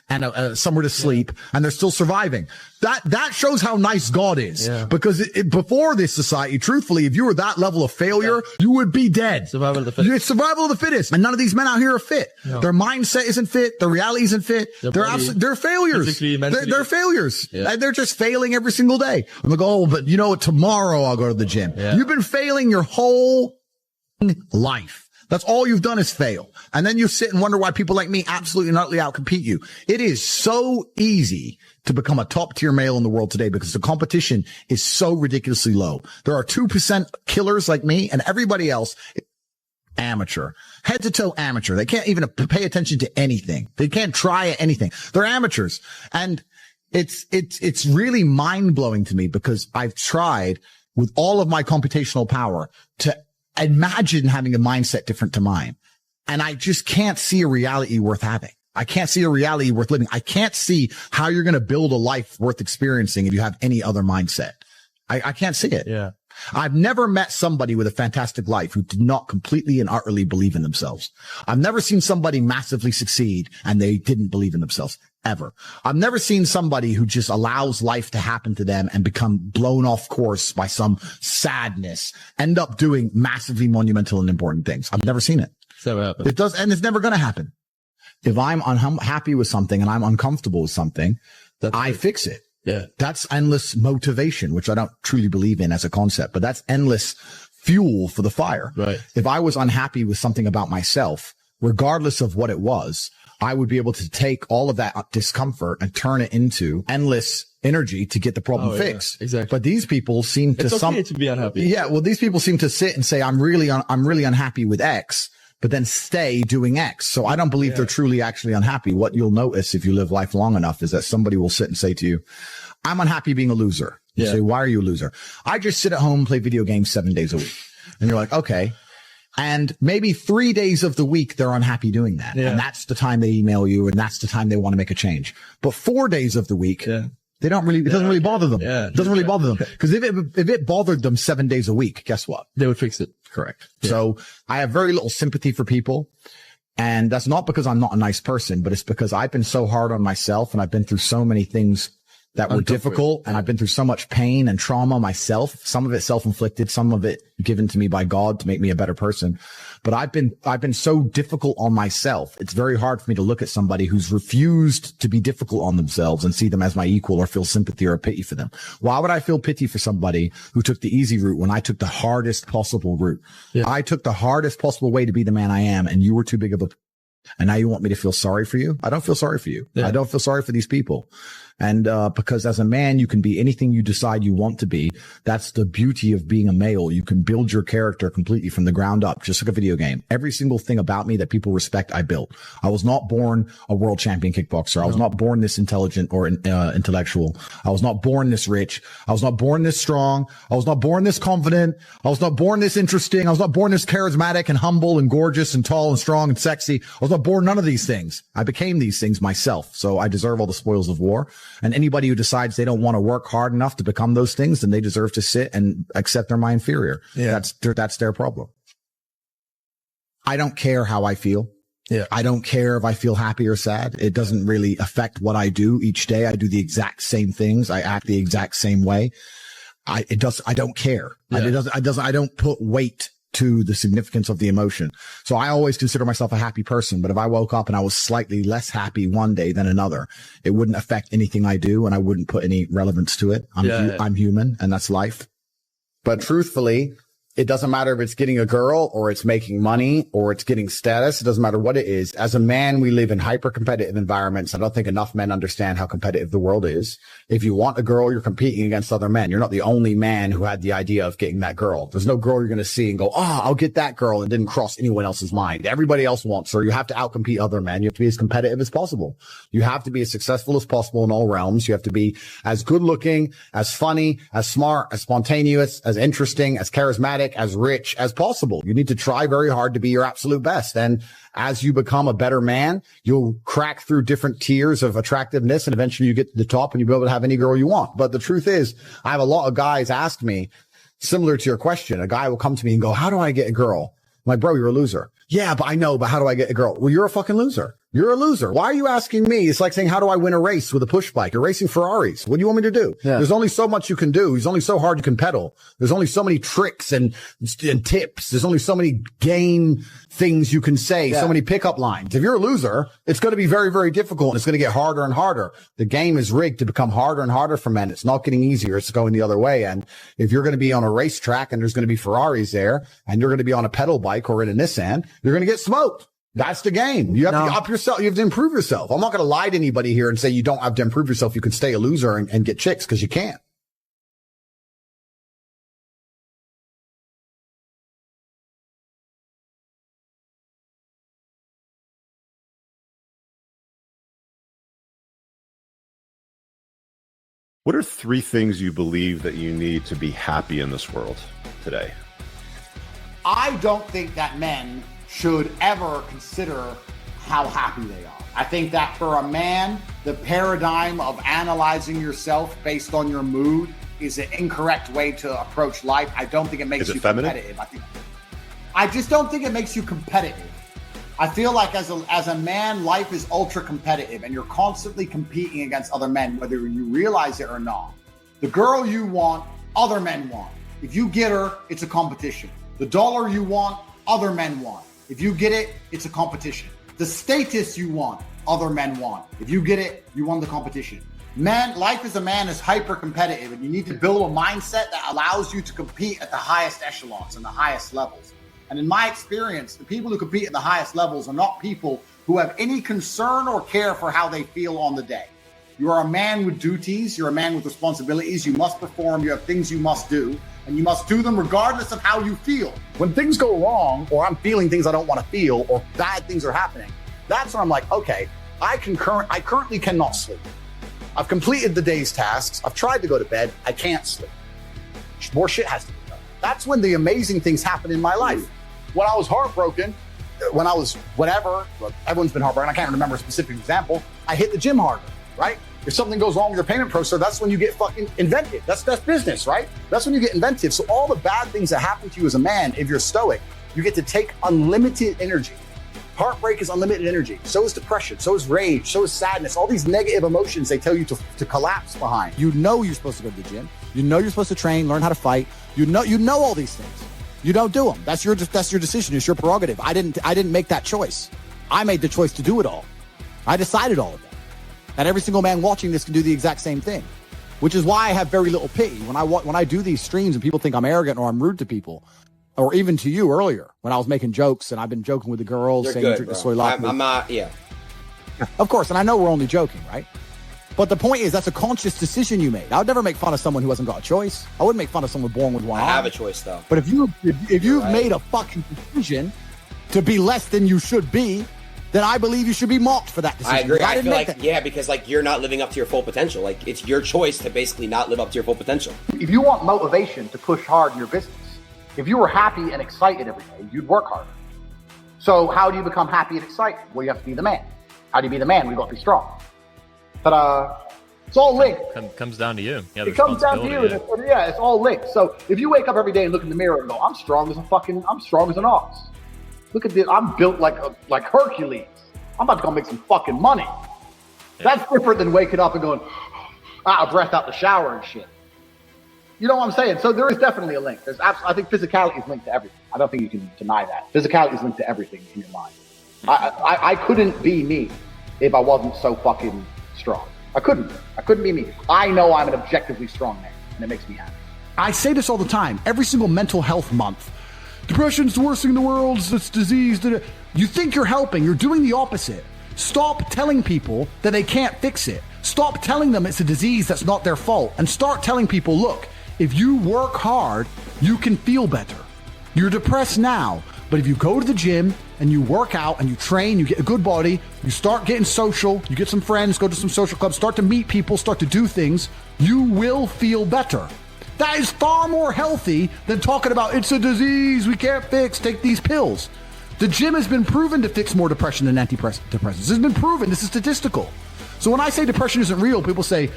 and somewhere to sleep, and they're still surviving. That shows how nice God is. Yeah. Because before this society, truthfully, if you were that level of failure, you would be dead. Survival of the fittest. It's survival of the fittest. And none of these men out here are fit. No. Their mindset isn't fit. Their reality isn't fit. They're failures. They're failures. Yeah. And they're just failing every single day. I'm like, oh, but you know what? Tomorrow I'll go to the gym. Yeah. You've been failing your whole life. That's all you've done is fail. And then you sit and wonder why people like me absolutely and utterly outcompete you. It is so easy to become a top tier male in the world today because the competition is so ridiculously low. There are 2% killers like me and everybody else is amateur, head to toe amateur. They can't even pay attention to anything. They can't try at anything. They're amateurs. And it's really mind blowing to me because I've tried with all of my computational power to imagine having a mindset different to mine. And I just can't see a reality worth having. I can't see a reality worth living. I can't see how you're going to build a life worth experiencing if you have any other mindset. I can't see it. Yeah. I've never met somebody with a fantastic life who did not completely and utterly believe in themselves. I've never seen somebody massively succeed and they didn't believe in themselves, ever. I've never seen somebody who just allows life to happen to them and become blown off course by some sadness, end up doing massively monumental and important things. I've never seen it. It's never happened. It does, and it's never going to happen. If I'm unhappy with something and I'm uncomfortable with something, I fix it. Yeah. That's endless motivation, which I don't truly believe in as a concept, but that's endless fuel for the fire. Right. If I was unhappy with something about myself, regardless of what it was, I would be able to take all of that discomfort and turn it into endless energy to get the problem fixed. Yeah, exactly. But these people seem to it's okay to be unhappy. Yeah. Well, these people seem to sit and say, I'm really unhappy with X, but then stay doing X. So I don't believe they're truly actually unhappy. What you'll notice if you live life long enough is that somebody will sit and say to you, I'm unhappy being a loser. You say, why are you a loser? I just sit at home and play video games 7 days a week. And you're like, okay. And maybe 3 days of the week, they're unhappy doing that. Yeah. And that's the time they email you. And that's the time they want to make a change. But 4 days of the week, they don't really, it doesn't really bother them. Yeah. It doesn't really bother them. Because if it bothered them 7 days a week, guess what? They would fix it. Correct. Yeah. So I have very little sympathy for people. And that's not because I'm not a nice person, but it's because I've been so hard on myself and I've been through so many things that were difficult. And I've been through so much pain and trauma myself, some of it self-inflicted, some of it given to me by God to make me a better person. But I've been so difficult on myself. It's very hard for me to look at somebody who's refused to be difficult on themselves and see them as my equal or feel sympathy or pity for them. Why would I feel pity for somebody who took the easy route when I took the hardest possible route? Yeah. I took the hardest possible way to be the man I am, and you were too big of a, and now you want me to feel sorry for you? I don't feel sorry for you. Yeah. I don't feel sorry for these people. And, because as a man, you can be anything you decide you want to be. That's the beauty of being a male. You can build your character completely from the ground up, just like a video game. Every single thing about me that people respect, I built. I was not born a world champion kickboxer. I was not born this intelligent or intellectual. I was not born this rich. I was not born this strong. I was not born this confident. I was not born this interesting. I was not born this charismatic and humble and gorgeous and tall and strong and sexy. I was not born none of these things. I became these things myself. So I deserve all the spoils of war. And anybody who decides they don't want to work hard enough to become those things, then they deserve to sit and accept they're my inferior. Yeah. That's their problem. I don't care how I feel. Yeah. I don't care if I feel happy or sad. It doesn't really affect what I do each day. I do the exact same things. I act the exact same way. I don't care. Yeah. I don't put weight to the significance of the emotion. So I always consider myself a happy person, but if I woke up and I was slightly less happy one day than another, it wouldn't affect anything I do and I wouldn't put any relevance to it. I'm human and that's life. But truthfully, it doesn't matter if it's getting a girl or it's making money or it's getting status. It doesn't matter what it is. As a man, we live in hyper competitive environments. I don't think enough men understand how competitive the world is. If you want a girl, you're competing against other men. You're not the only man who had the idea of getting that girl. There's no girl you're going to see and go, I'll get that girl, and didn't cross anyone else's mind. Everybody else wants her. You have to outcompete other men. You have to be as competitive as possible. You have to be as successful as possible in all realms. You have to be as good looking, as funny, as smart, as spontaneous, as interesting, as charismatic, as rich as possible. You need to try very hard to be your absolute best. And as you become a better man, you'll crack through different tiers of attractiveness, and eventually you get to the top and you'll be able to have any girl you want. But the truth is, I have a lot of guys ask me, similar to your question, a guy will come to me and go, how do I get a girl? I'm like, bro, you're a loser. Yeah, but I know, but how do I get a girl? Well, you're a fucking loser. You're a loser. Why are you asking me? It's like saying, how do I win a race with a push bike? You're racing Ferraris. What do you want me to do? Yeah. There's only so much you can do. There's only so hard you can pedal. There's only so many tricks and tips. There's only so many game things you can say, so many pickup lines. If you're a loser, it's going to be very, very difficult, and it's going to get harder and harder. The game is rigged to become harder and harder for men. It's not getting easier. It's going the other way. And if you're going to be on a racetrack and there's going to be Ferraris there, and you're going to be on a pedal bike or in a Nissan, you're going to get smoked. That's the game. You have to up yourself. You have to improve yourself. I'm not going to lie to anybody here and say you don't have to improve yourself. You can stay a loser and get chicks, because you can't. What are 3 things you believe that you need to be happy in this world today? I don't think that men should ever consider how happy they are. I think that for a man, the paradigm of analyzing yourself based on your mood is an incorrect way to approach life. I don't think it makes you feminine? competitive. I just don't think it makes you competitive. I feel like as a man, life is ultra competitive and you're constantly competing against other men, whether you realize it or not. The girl you want, other men want. If you get her, it's a competition. The dollar you want, other men want. If you get it, it's a competition. The status you want, other men want. If you get it, you won the competition. Man, life as a man is hyper competitive, and you need to build a mindset that allows you to compete at the highest echelons and the highest levels. And in my experience, the people who compete at the highest levels are not people who have any concern or care for how they feel on the day. You are a man with duties. You're a man with responsibilities. You must perform. You have things you must do, and you must do them regardless of how you feel. When things go wrong, or I'm feeling things I don't want to feel, or bad things are happening, that's when I'm like, okay, I currently cannot sleep. I've completed the day's tasks. I've tried to go to bed. I can't sleep. More shit has to be done. That's when the amazing things happen in my life. When I was heartbroken, when I was whatever, everyone's been heartbroken. I can't remember a specific example. I hit the gym harder, right? If something goes wrong with your payment processor, that's when you get fucking inventive. That's business, right? That's when you get inventive. So all the bad things that happen to you as a man, if you're stoic, you get to take unlimited energy. Heartbreak is unlimited energy. So is depression. So is rage. So is sadness. All these negative emotions they tell you to collapse behind. You know you're supposed to go to the gym. You know you're supposed to train, learn how to fight. You know all these things. You don't do them. That's your decision. It's your prerogative. I didn't make that choice. I made the choice to do it all. I decided all of that. And every single man watching this can do the exact same thing, which is why I have very little pity when I do these streams and people think I'm arrogant or I'm rude to people. Or even to you earlier when I was making jokes and I've been joking with the girls. You're saying good, drink the bro. soy latte. I'm not, yeah. Of course, and I know we're only joking, right? But the point is that's a conscious decision you made. I would never make fun of someone who hasn't got a choice. I wouldn't make fun of someone born with one arm. I have a choice, though. But if you've made a fucking decision to be less than you should be, then I believe you should be mocked for that decision. I agree. I feel like, that. yeah, because like you're not living up to your full potential. Like it's your choice to basically not live up to your full potential. If you want motivation to push hard in your business, if you were happy and excited every day, you'd work harder. So how do you become happy and excited? Well, you have to be the man. How do you be the man? We've got to be strong. Ta-da. It's all linked. Comes down to you. Yeah, it comes down to you. Yeah. It's all linked. So if you wake up every day and look in the mirror and go, I'm strong as an ox. Look at this. I'm built like Hercules. I'm about to go make some fucking money. Yeah. That's different than waking up and going out of breath out the shower and shit. You know what I'm saying? So there is definitely a link. I think physicality is linked to everything. I don't think you can deny that. Physicality is linked to everything in your mind. I couldn't be me if I wasn't so fucking strong. I couldn't be me. I know I'm an objectively strong man, and it makes me happy. I say this all the time. Every single mental health month. Depression's the worst thing in the world. It's disease. You think you're helping. You're doing the opposite. Stop telling people that they can't fix it. Stop telling them it's a disease that's not their fault. And start telling people, look, if you work hard, you can feel better. You're depressed now, but if you go to the gym and you work out and you train, you get a good body, you start getting social, you get some friends, go to some social clubs, start to meet people, start to do things, you will feel better. That is far more healthy than talking about it's a disease we can't fix, take these pills. The gym has been proven to fix more depression than antidepressants. This has been proven. This is statistical. So when I say depression isn't real, people say,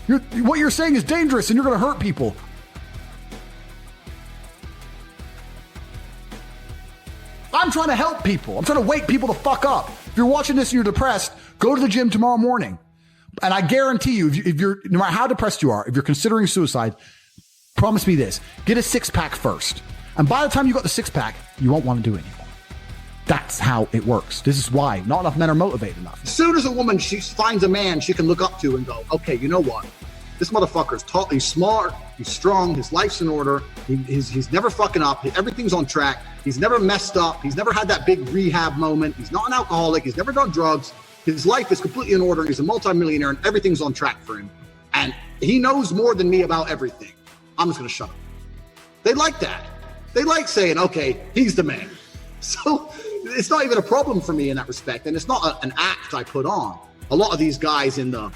what you're saying is dangerous and you're going to hurt people. I'm trying to help people. I'm trying to wake people the fuck up. If you're watching this and you're depressed, go to the gym tomorrow morning. And I guarantee you, if you're, no matter how depressed you are, if you're considering suicide, promise me this, get a 6-pack first. And by the time you got the 6-pack, you won't want to do it anymore. That's how it works. This is why not enough men are motivated enough. As soon as a woman, she finds a man she can look up to and go, okay, you know what? This motherfucker's taught, he's smart, he's strong, his life's in order, he's never fucking up, everything's on track, he's never messed up, he's never had that big rehab moment, he's not an alcoholic, he's never done drugs, his life is completely in order, he's a multimillionaire and everything's on track for him. And he knows more than me about everything. I'm just gonna shut up. They like that. They like saying, okay, he's the man. So it's not even a problem for me in that respect. And it's not an act I put on. A lot of these guys in the,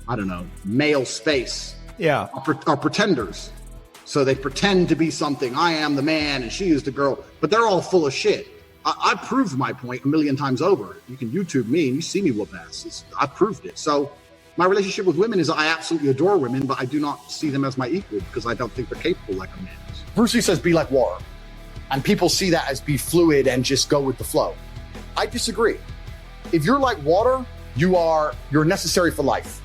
I don't know, male space are pretenders. So they pretend to be something. I am the man and she is the girl, but they're all full of shit. I proved my point a million times over. You can YouTube me and you see me whoop asses. I proved it. So My relationship with women is I absolutely adore women, but I do not see them as my equal because I don't think they're capable like a man is. Bruce Lee says be like water. And people see that as be fluid and just go with the flow. I disagree. If you're like water, you're necessary for life.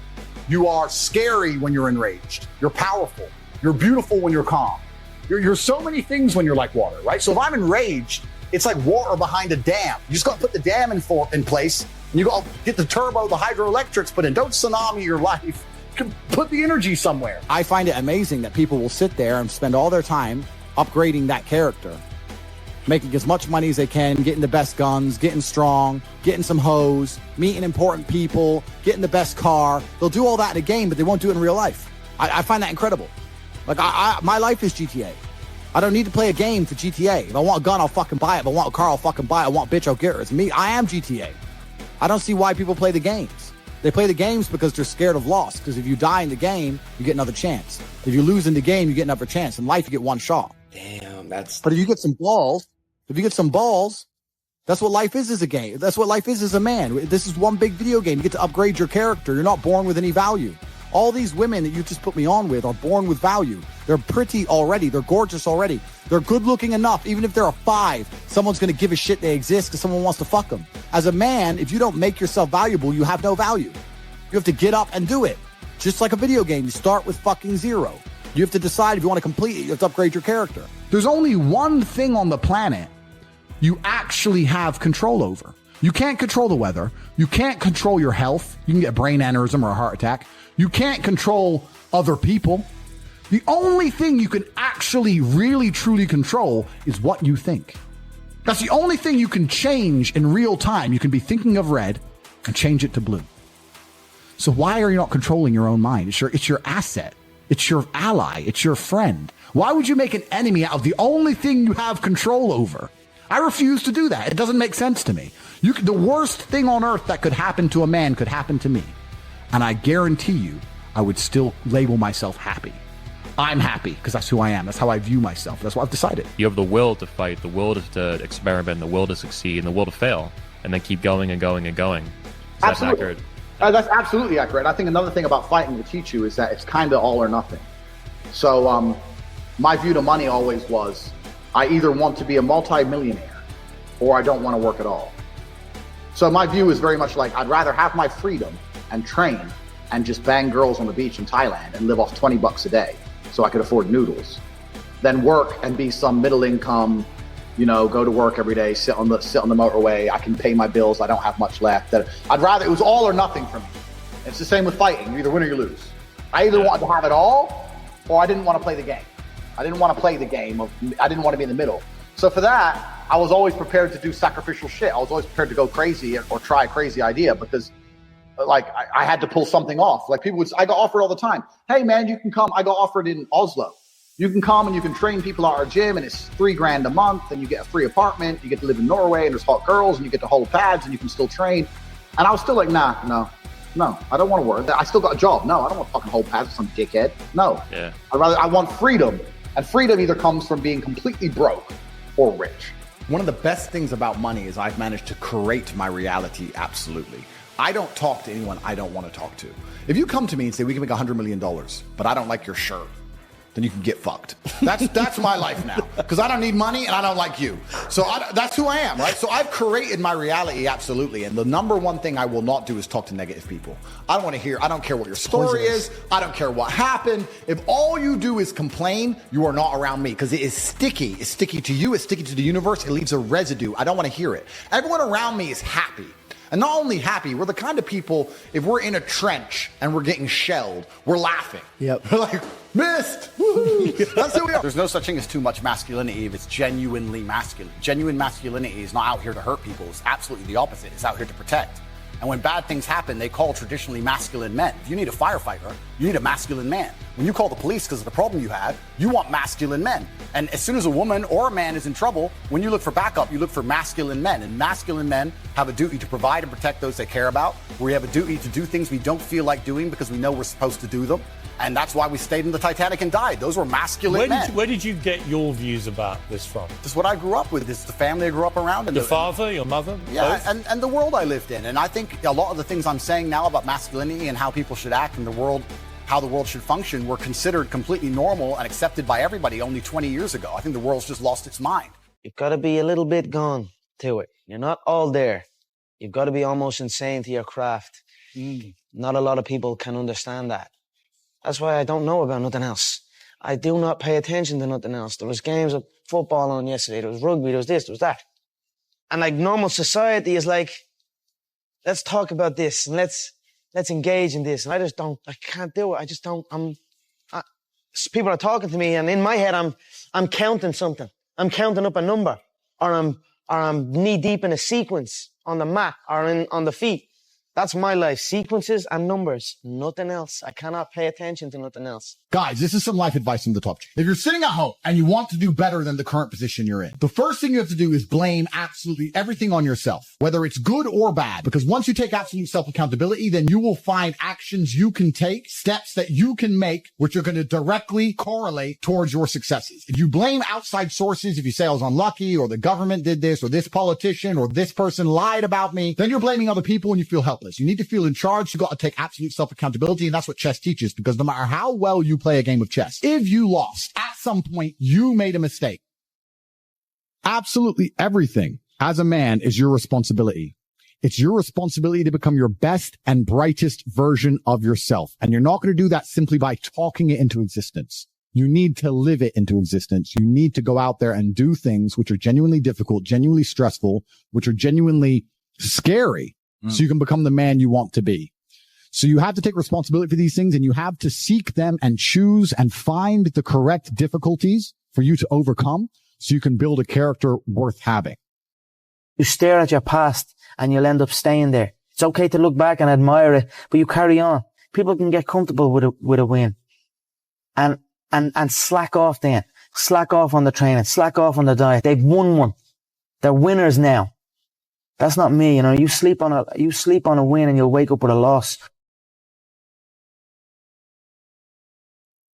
You are scary when you're enraged. You're powerful. You're beautiful when you're calm. You're so many things when you're like water, right? So if I'm enraged, it's like water behind a dam. You just got to put the dam in place, and you got to get the turbo, the hydroelectrics, but don't tsunami your life. Put the energy somewhere. I find it amazing that people will sit there and spend all their time upgrading that character, making as much money as they can, getting the best guns, getting strong, getting some hoes, meeting important people, getting the best car. They'll do all that in a game, but they won't do it in real life. I find that incredible. Like, my life is GTA. I don't need to play a game for GTA. If I want a gun, I'll fucking buy it. If I want a car, I'll fucking buy it. I want a bitch, I'll get her. It's me. I am GTA. I don't see why people play the games. They play the games because they're scared of loss. Because if you die in the game, you get another chance. If you lose in the game, you get another chance. In life, you get one shot. Damn, that's... But if you get some balls, that's what life is as a game. That's what life is as a man. This is one big video game. You get to upgrade your character. You're not born with any value. All these women that you just put me on with are born with value. They're pretty already. They're gorgeous already. They're good looking enough. Even if they're a 5, someone's going to give a shit they exist because someone wants to fuck them. As a man, if you don't make yourself valuable, you have no value. You have to get up and do it. Just like a video game, you start with fucking 0. You have to decide if you want to complete it. You have to upgrade your character. There's only one thing on the planet you actually have control over. You can't control the weather. You can't control your health. You can get a brain aneurysm or a heart attack. You can't control other people. The only thing you can actually really truly control is what you think. That's the only thing you can change in real time. You can be thinking of red and change it to blue. So why are you not controlling your own mind? It's your asset. It's your ally. It's your friend. Why would you make an enemy out of the only thing you have control over? I refuse to do that. It doesn't make sense to me. The worst thing on earth that could happen to a man could happen to me. And I guarantee you, I would still label myself happy. I'm happy because that's who I am. That's how I view myself. That's what I've decided. You have the will to fight, the will to experiment, the will to succeed, and the will to fail, and then keep going and going and going. Is that accurate? That's absolutely accurate. I think another thing about fighting will teach you is that it's kind of all or nothing. So my view to money always was, I either want to be a multi-millionaire or I don't want to work at all. So my view is very much like, I'd rather have my freedom and train and just bang girls on the beach in Thailand and live off $20 a day so I could afford noodles than work and be some middle income, go to work every day, sit on the motorway. I can pay my bills. I don't have much left. I'd rather, it was all or nothing for me. It's the same with fighting. You either win or you lose. I either wanted to have it all or I didn't want to play the game. I didn't want to play the game. I didn't want to be in the middle. So for that, I was always prepared to do sacrificial shit. I was always prepared to go crazy or try a crazy idea because I had to pull something off. Like I got offered all the time. Hey man, you can come. I got offered in Oslo. You can come and you can train people at our gym and it's $3,000 a month and you get a free apartment. You get to live in Norway and there's hot girls and you get to hold pads and you can still train. And I was still like, no, I don't want to work. I still got a job. No, I don't want to fucking hold pads with some dickhead. No. Yeah. I want freedom. And freedom either comes from being completely broke or rich. One of the best things about money is I've managed to create my reality absolutely. I don't talk to anyone I don't want to talk to. If you come to me and say, we can make $100 million, but I don't like your shirt, then you can get fucked. That's my life now. Because I don't need money and I don't like you. So that's who I am, right? So I've created my reality, absolutely. And the number one thing I will not do is talk to negative people. I don't want to hear, I don't care what your story is. I don't care what happened. If all you do is complain, you are not around me because it is sticky. It's sticky to you. It's sticky to the universe. It leaves a residue. I don't want to hear it. Everyone around me is happy. And not only happy, we're the kind of people, if we're in a trench and we're getting shelled, we're laughing. Yep. We're like, missed! Woo-hoo. That's who we are. There's no such thing as too much masculinity if it's genuinely masculine. Genuine masculinity is not out here to hurt people. It's absolutely the opposite. It's out here to protect. And when bad things happen, they call traditionally masculine men. If you need a firefighter, you need a masculine man. When you call the police because of the problem you had, you want masculine men. And as soon as a woman or a man is in trouble, when you look for backup, you look for masculine men. And masculine men have a duty to provide and protect those they care about. We have a duty to do things we don't feel like doing because we know we're supposed to do them. And that's why we stayed in the Titanic and died. Those were masculine men. Where did you get your views about this from? This is what I grew up with. This is the family I grew up around. And your father, your mother? Yeah, and the world I lived in. And I think a lot of the things I'm saying now about masculinity and how people should act in the world, how the world should function, were considered completely normal and accepted by everybody only 20 years ago. I think the world's just lost its mind. You've got to be a little bit gone to it. You're not all there. You've got to be almost insane to your craft. Not a lot of people can understand that. That's why I don't know about nothing else. I do not pay attention to nothing else. There was games of football on yesterday. There was rugby. There was this. There was that. And like normal society is like, let's talk about this and let's engage in this. And I can't do it. I just don't. People are talking to me, and in my head, I'm counting something. I'm counting up a number, or I'm knee deep in a sequence on the mat or on the feet. That's my life. Sequences and numbers. Nothing else. I cannot pay attention to nothing else. Guys, this is some life advice from the top chief. If you're sitting at home and you want to do better than the current position you're in, the first thing you have to do is blame absolutely everything on yourself, whether it's good or bad. Because once you take absolute self-accountability, then you will find actions you can take, steps that you can make, which are going to directly correlate towards your successes. If you blame outside sources, if you say I was unlucky, or the government did this, or this politician, or this person lied about me, then you're blaming other people and you feel helpless. You need to feel in charge. You got to take absolute self-accountability, and that's what chess teaches, because no matter how well you play a game of chess, if you lost, at some point you made a mistake. Absolutely everything as a man is your responsibility. It's your responsibility to become your best and brightest version of yourself. And you're not going to do that simply by talking it into existence. You need to live it into existence. You need to go out there and do things which are genuinely difficult, genuinely stressful, which are genuinely scary, so you can become the man you want to be. So you have to take responsibility for these things, and you have to seek them and choose and find the correct difficulties for you to overcome so you can build a character worth having. You stare at your past and you'll end up staying there. It's okay to look back and admire it, but you carry on. People can get comfortable with a win and slack off then. Slack off on the training, slack off on the diet. They've won one. They're winners now. That's not me, you know. You sleep on a win and you'll wake up with a loss.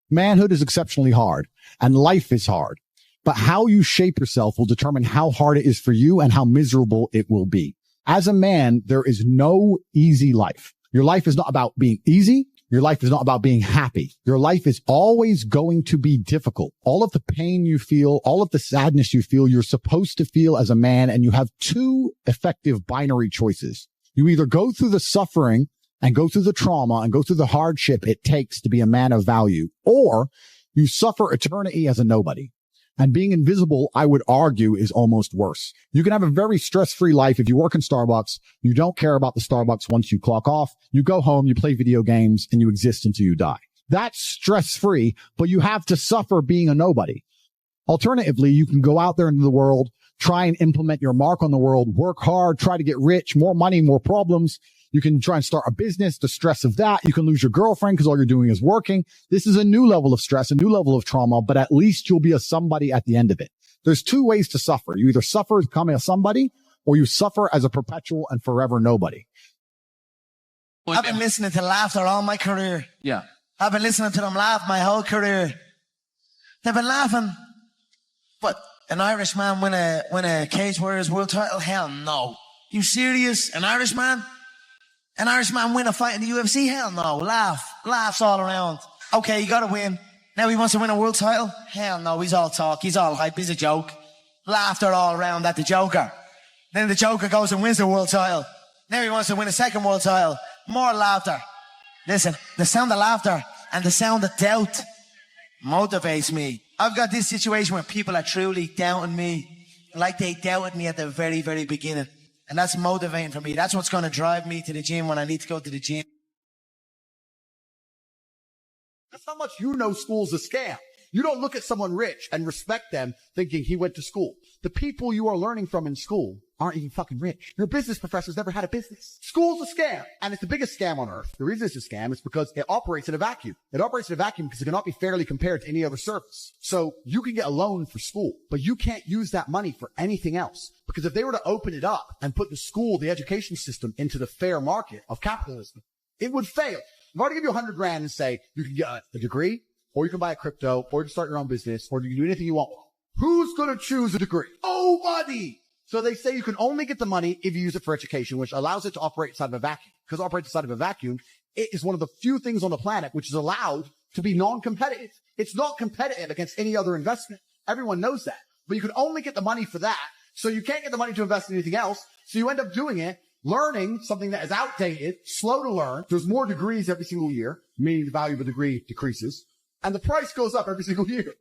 Manhood is exceptionally hard, and life is hard. But how you shape yourself will determine how hard it is for you and how miserable it will be. As a man, there is no easy life. Your life is not about being easy. Your life is not about being happy. Your life is always going to be difficult. All of the pain you feel, all of the sadness you feel, you're supposed to feel as a man, and you have two effective binary choices. You either go through the suffering and go through the trauma and go through the hardship it takes to be a man of value, or you suffer eternity as a nobody. And being invisible, I would argue, is almost worse. You can have a very stress-free life if you work in Starbucks. You don't care about the Starbucks once you clock off. You go home, you play video games, and you exist until you die. That's stress-free, but you have to suffer being a nobody. Alternatively, you can go out there into the world, try and implement your mark on the world, work hard, try to get rich, more money, more problems. You can try and start a business, the stress of that. You can lose your girlfriend because all you're doing is working. This is a new level of stress, a new level of trauma, but at least you'll be a somebody at the end of it. There's two ways to suffer. You either suffer as becoming a somebody, or you suffer as a perpetual and forever nobody. I've been listening to laughter all my career. Yeah. I've been listening to them laugh my whole career. They've been laughing. What? An Irishman win a Cage Warriors world title? Hell no. You serious? An Irishman? An Irishman win a fight in the UFC? Hell no. Laughs all around. Okay, you gotta win. Now he wants to win a world title? Hell no. He's all talk. He's all hype. He's a joke. Laughter all around at the Joker. Then the Joker goes and wins the world title. Now he wants to win a second world title. More laughter. Listen, the sound of laughter and the sound of doubt motivates me. I've got this situation where people are truly doubting me, like they doubted me at the very, very beginning. And that's motivating for me. That's what's going to drive me to the gym when I need to go to the gym. That's how much you know school's a scam. You don't look at someone rich and respect them thinking he went to school. The people you are learning from in school aren't even fucking rich. Your business professor's never had a business. School's a scam, and it's the biggest scam on earth. The reason it's a scam is because it operates in a vacuum. It operates in a vacuum because it cannot be fairly compared to any other service. So you can get a loan for school, but you can't use that money for anything else. Because if they were to open it up and put the school, the education system, into the fair market of capitalism, it would fail. If I were to give you 100 grand and say you can get a degree, or you can buy a crypto, or you can start your own business, or you can do anything you want, who's going to choose a degree? Nobody. So they say you can only get the money if you use it for education, which allows it to operate inside of a vacuum. Because it operates inside of a vacuum, it is one of the few things on the planet which is allowed to be non-competitive. It's not competitive against any other investment. Everyone knows that. But you can only get the money for that. So you can't get the money to invest in anything else. So you end up doing it, learning something that is outdated, slow to learn. There's more degrees every single year, meaning the value of a degree decreases. And the price goes up every single year.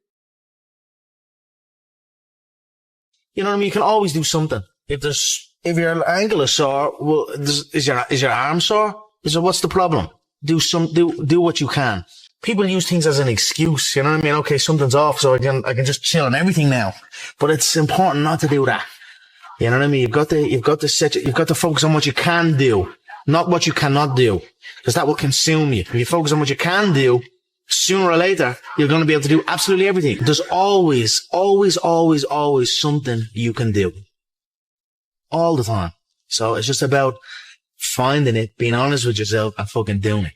You know what I mean? You can always do something. If your ankle is sore, well, is your arm sore? What's the problem? Do what you can. People use things as an excuse. You know what I mean? Okay, something's off, so I can just chill on everything now. But it's important not to do that. You know what I mean? You've got to focus on what you can do, not what you cannot do, because that will consume you. If you focus on what you can do, sooner or later, you're going to be able to do absolutely everything. There's always, always, always, always something you can do. All the time. So it's just about finding it, being honest with yourself, and fucking doing it.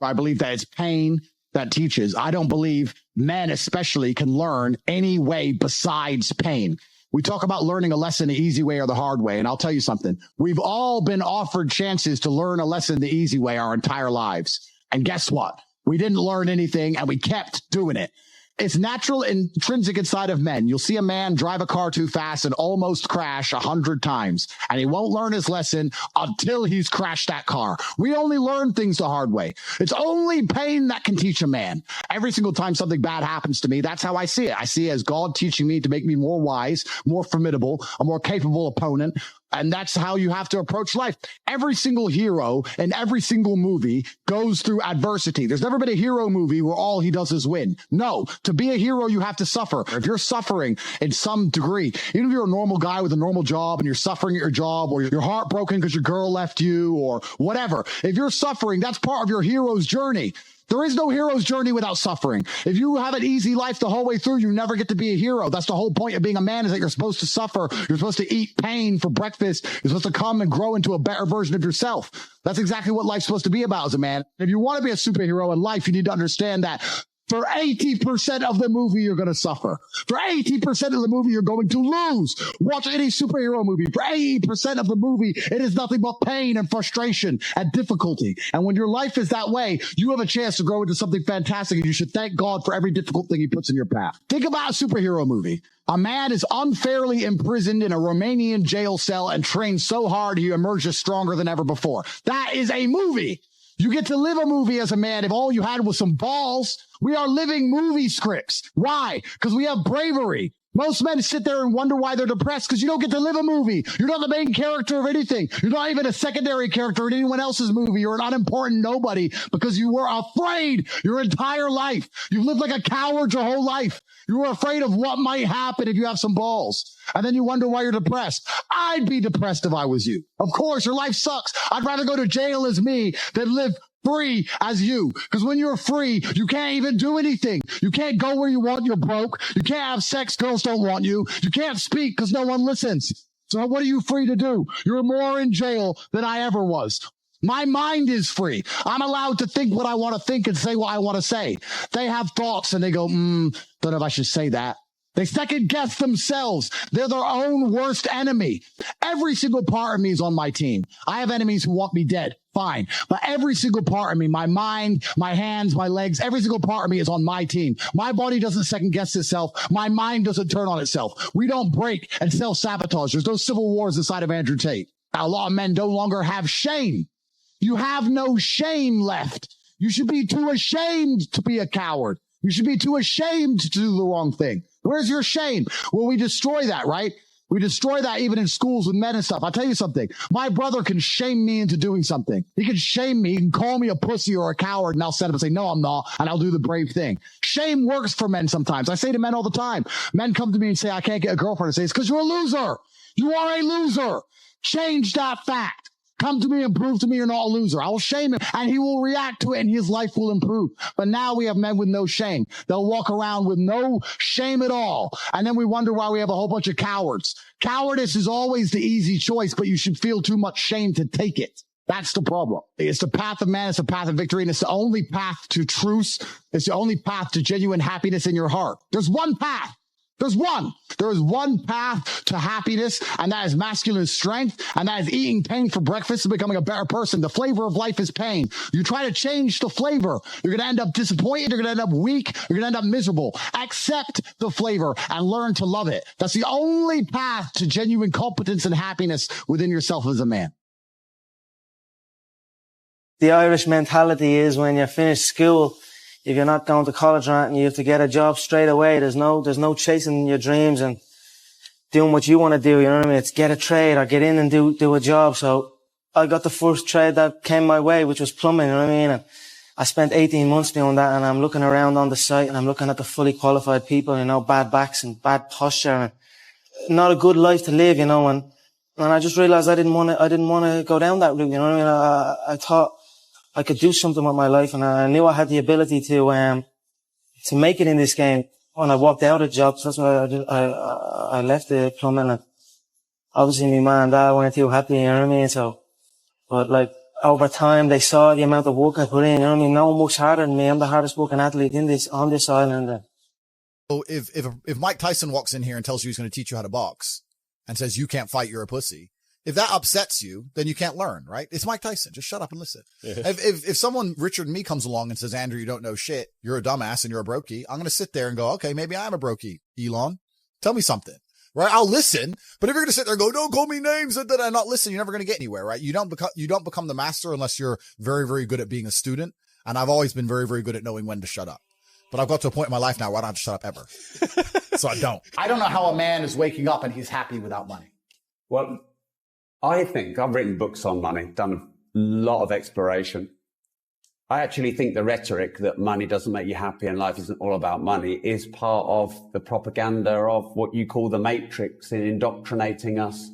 I believe that it's pain that teaches. I don't believe men especially can learn any way besides pain. We talk about learning a lesson the easy way or the hard way. And I'll tell you something. We've all been offered chances to learn a lesson the easy way our entire lives. And guess what? We didn't learn anything and we kept doing it. It's natural, intrinsic inside of men. You'll see a man drive a car too fast and almost crash 100 times, and he won't learn his lesson until he's crashed that car. We only learn things the hard way. It's only pain that can teach a man. Every single time something bad happens to me, that's how I see it. I see it as God teaching me to make me more wise, more formidable, a more capable opponent. And that's how you have to approach life. Every single hero in every single movie goes through adversity. There's never been a hero movie where all he does is win. No, to be a hero, you have to suffer. If you're suffering in some degree, even if you're a normal guy with a normal job and you're suffering at your job, or you're heartbroken because your girl left you or whatever, if you're suffering, that's part of your hero's journey. There is no hero's journey without suffering. If you have an easy life the whole way through, you never get to be a hero. That's the whole point of being a man, is that you're supposed to suffer. You're supposed to eat pain for breakfast. You're supposed to come and grow into a better version of yourself. That's exactly what life's supposed to be about as a man. If you want to be a superhero in life, you need to understand that for 80% of the movie, you're going to suffer. For 80% of the movie, you're going to lose. Watch any superhero movie. For 80% of the movie, it is nothing but pain and frustration and difficulty. And when your life is that way, you have a chance to grow into something fantastic, and you should thank God for every difficult thing he puts in your path. Think about a superhero movie. A man is unfairly imprisoned in a Romanian jail cell and trained so hard he emerges stronger than ever before. That is a movie. You get to live a movie as a man if all you had was some balls. We are living movie scripts. Why? Because we have bravery. Most men sit there and wonder why they're depressed, because you don't get to live a movie. You're not the main character of anything. You're not even a secondary character in anyone else's movie. You're an unimportant nobody because you were afraid your entire life. You've lived like a coward your whole life. You were afraid of what might happen if you have some balls. And then you wonder why you're depressed. I'd be depressed if I was you. Of course, your life sucks. I'd rather go to jail as me than live free as you. Because when you're free, you can't even do anything. You can't go where you want. You're broke. You can't have sex. Girls don't want you. You can't speak because no one listens. So what are you free to do? You're more in jail than I ever was. My mind is free. I'm allowed to think what I want to think and say what I want to say. They have thoughts and they go, don't know if I should say that. They second guess themselves. They're their own worst enemy. Every single part of me is on my team. I have enemies who want me dead. Fine. But every single part of me, my mind, my hands, my legs, every single part of me is on my team. My body doesn't second guess itself. My mind doesn't turn on itself. We don't break and self-sabotage. There's no civil wars inside of Andrew Tate. Now, a lot of men no longer have shame. You have no shame left. You should be too ashamed to be a coward. You should be too ashamed to do the wrong thing. Where's your shame? Well, we destroy that, right? We destroy that even in schools with men and stuff. I'll tell you something. My brother can shame me into doing something. He can shame me. He can call me a pussy or a coward, and I'll set up and say, no, I'm not, and I'll do the brave thing. Shame works for men sometimes. I say to men all the time. Men come to me and say, I can't get a girlfriend. I say, it's because you're a loser. You are a loser. Change that fact. Come to me and prove to me you're not a loser. I will shame him, and he will react to it, and his life will improve. But now we have men with no shame. They'll walk around with no shame at all. And then we wonder why we have a whole bunch of cowards. Cowardice is always the easy choice, but you should feel too much shame to take it. That's the problem. It's the path of man. It's the path of victory. And it's the only path to truth. It's the only path to genuine happiness in your heart. There's one path. There's one. There is one path to happiness, and that is masculine strength, and that is eating pain for breakfast and becoming a better person. The flavor of life is pain. You try to change the flavor, you're going to end up disappointed, you're going to end up weak, you're going to end up miserable. Accept the flavor and learn to love it. That's the only path to genuine competence and happiness within yourself as a man. The Irish mentality is when you finish school, if you're not going to college or anything, you have to get a job straight away. There's no chasing your dreams and doing what you want to do. You know what I mean? It's get a trade or get in and do a job. So I got the first trade that came my way, which was plumbing. You know what I mean? And I spent 18 months doing that, and I'm looking around on the site and I'm looking at the fully qualified people, you know, bad backs and bad posture and not a good life to live, you know, and I just realized I didn't want to go down that route. You know what I mean? I thought I could do something with my life, and I knew I had the ability to make it in this game. When I walked out of jobs, that's what I did. I left the plumbing, and obviously my mum and dad weren't too happy, you know what I mean? So, but like over time, they saw the amount of work I put in, you know what I mean? No one works harder than me. I'm the hardest working athlete on this island. So if Mike Tyson walks in here and tells you he's going to teach you how to box and says you can't fight, you're a pussy. If that upsets you, then you can't learn, right? It's Mike Tyson. Just shut up and listen. Yeah. If someone, Richard and me, comes along and says, Andrew, you don't know shit, you're a dumbass and you're a brokey, I'm going to sit there and go, okay, maybe I'm a brokey. Elon, tell me something, right? I'll listen. But if you're going to sit there and go, don't call me names and not listen, you're never going to get anywhere, right? You don't become the master unless you're very, very good at being a student. And I've always been very, very good at knowing when to shut up. But I've got to a point in my life now where I don't have to shut up ever. So I don't. I don't know how a man is waking up and he's happy without money. Well, I think I've written books on money, done a lot of exploration. I actually think the rhetoric that money doesn't make you happy and life isn't all about money is part of the propaganda of what you call the matrix in indoctrinating us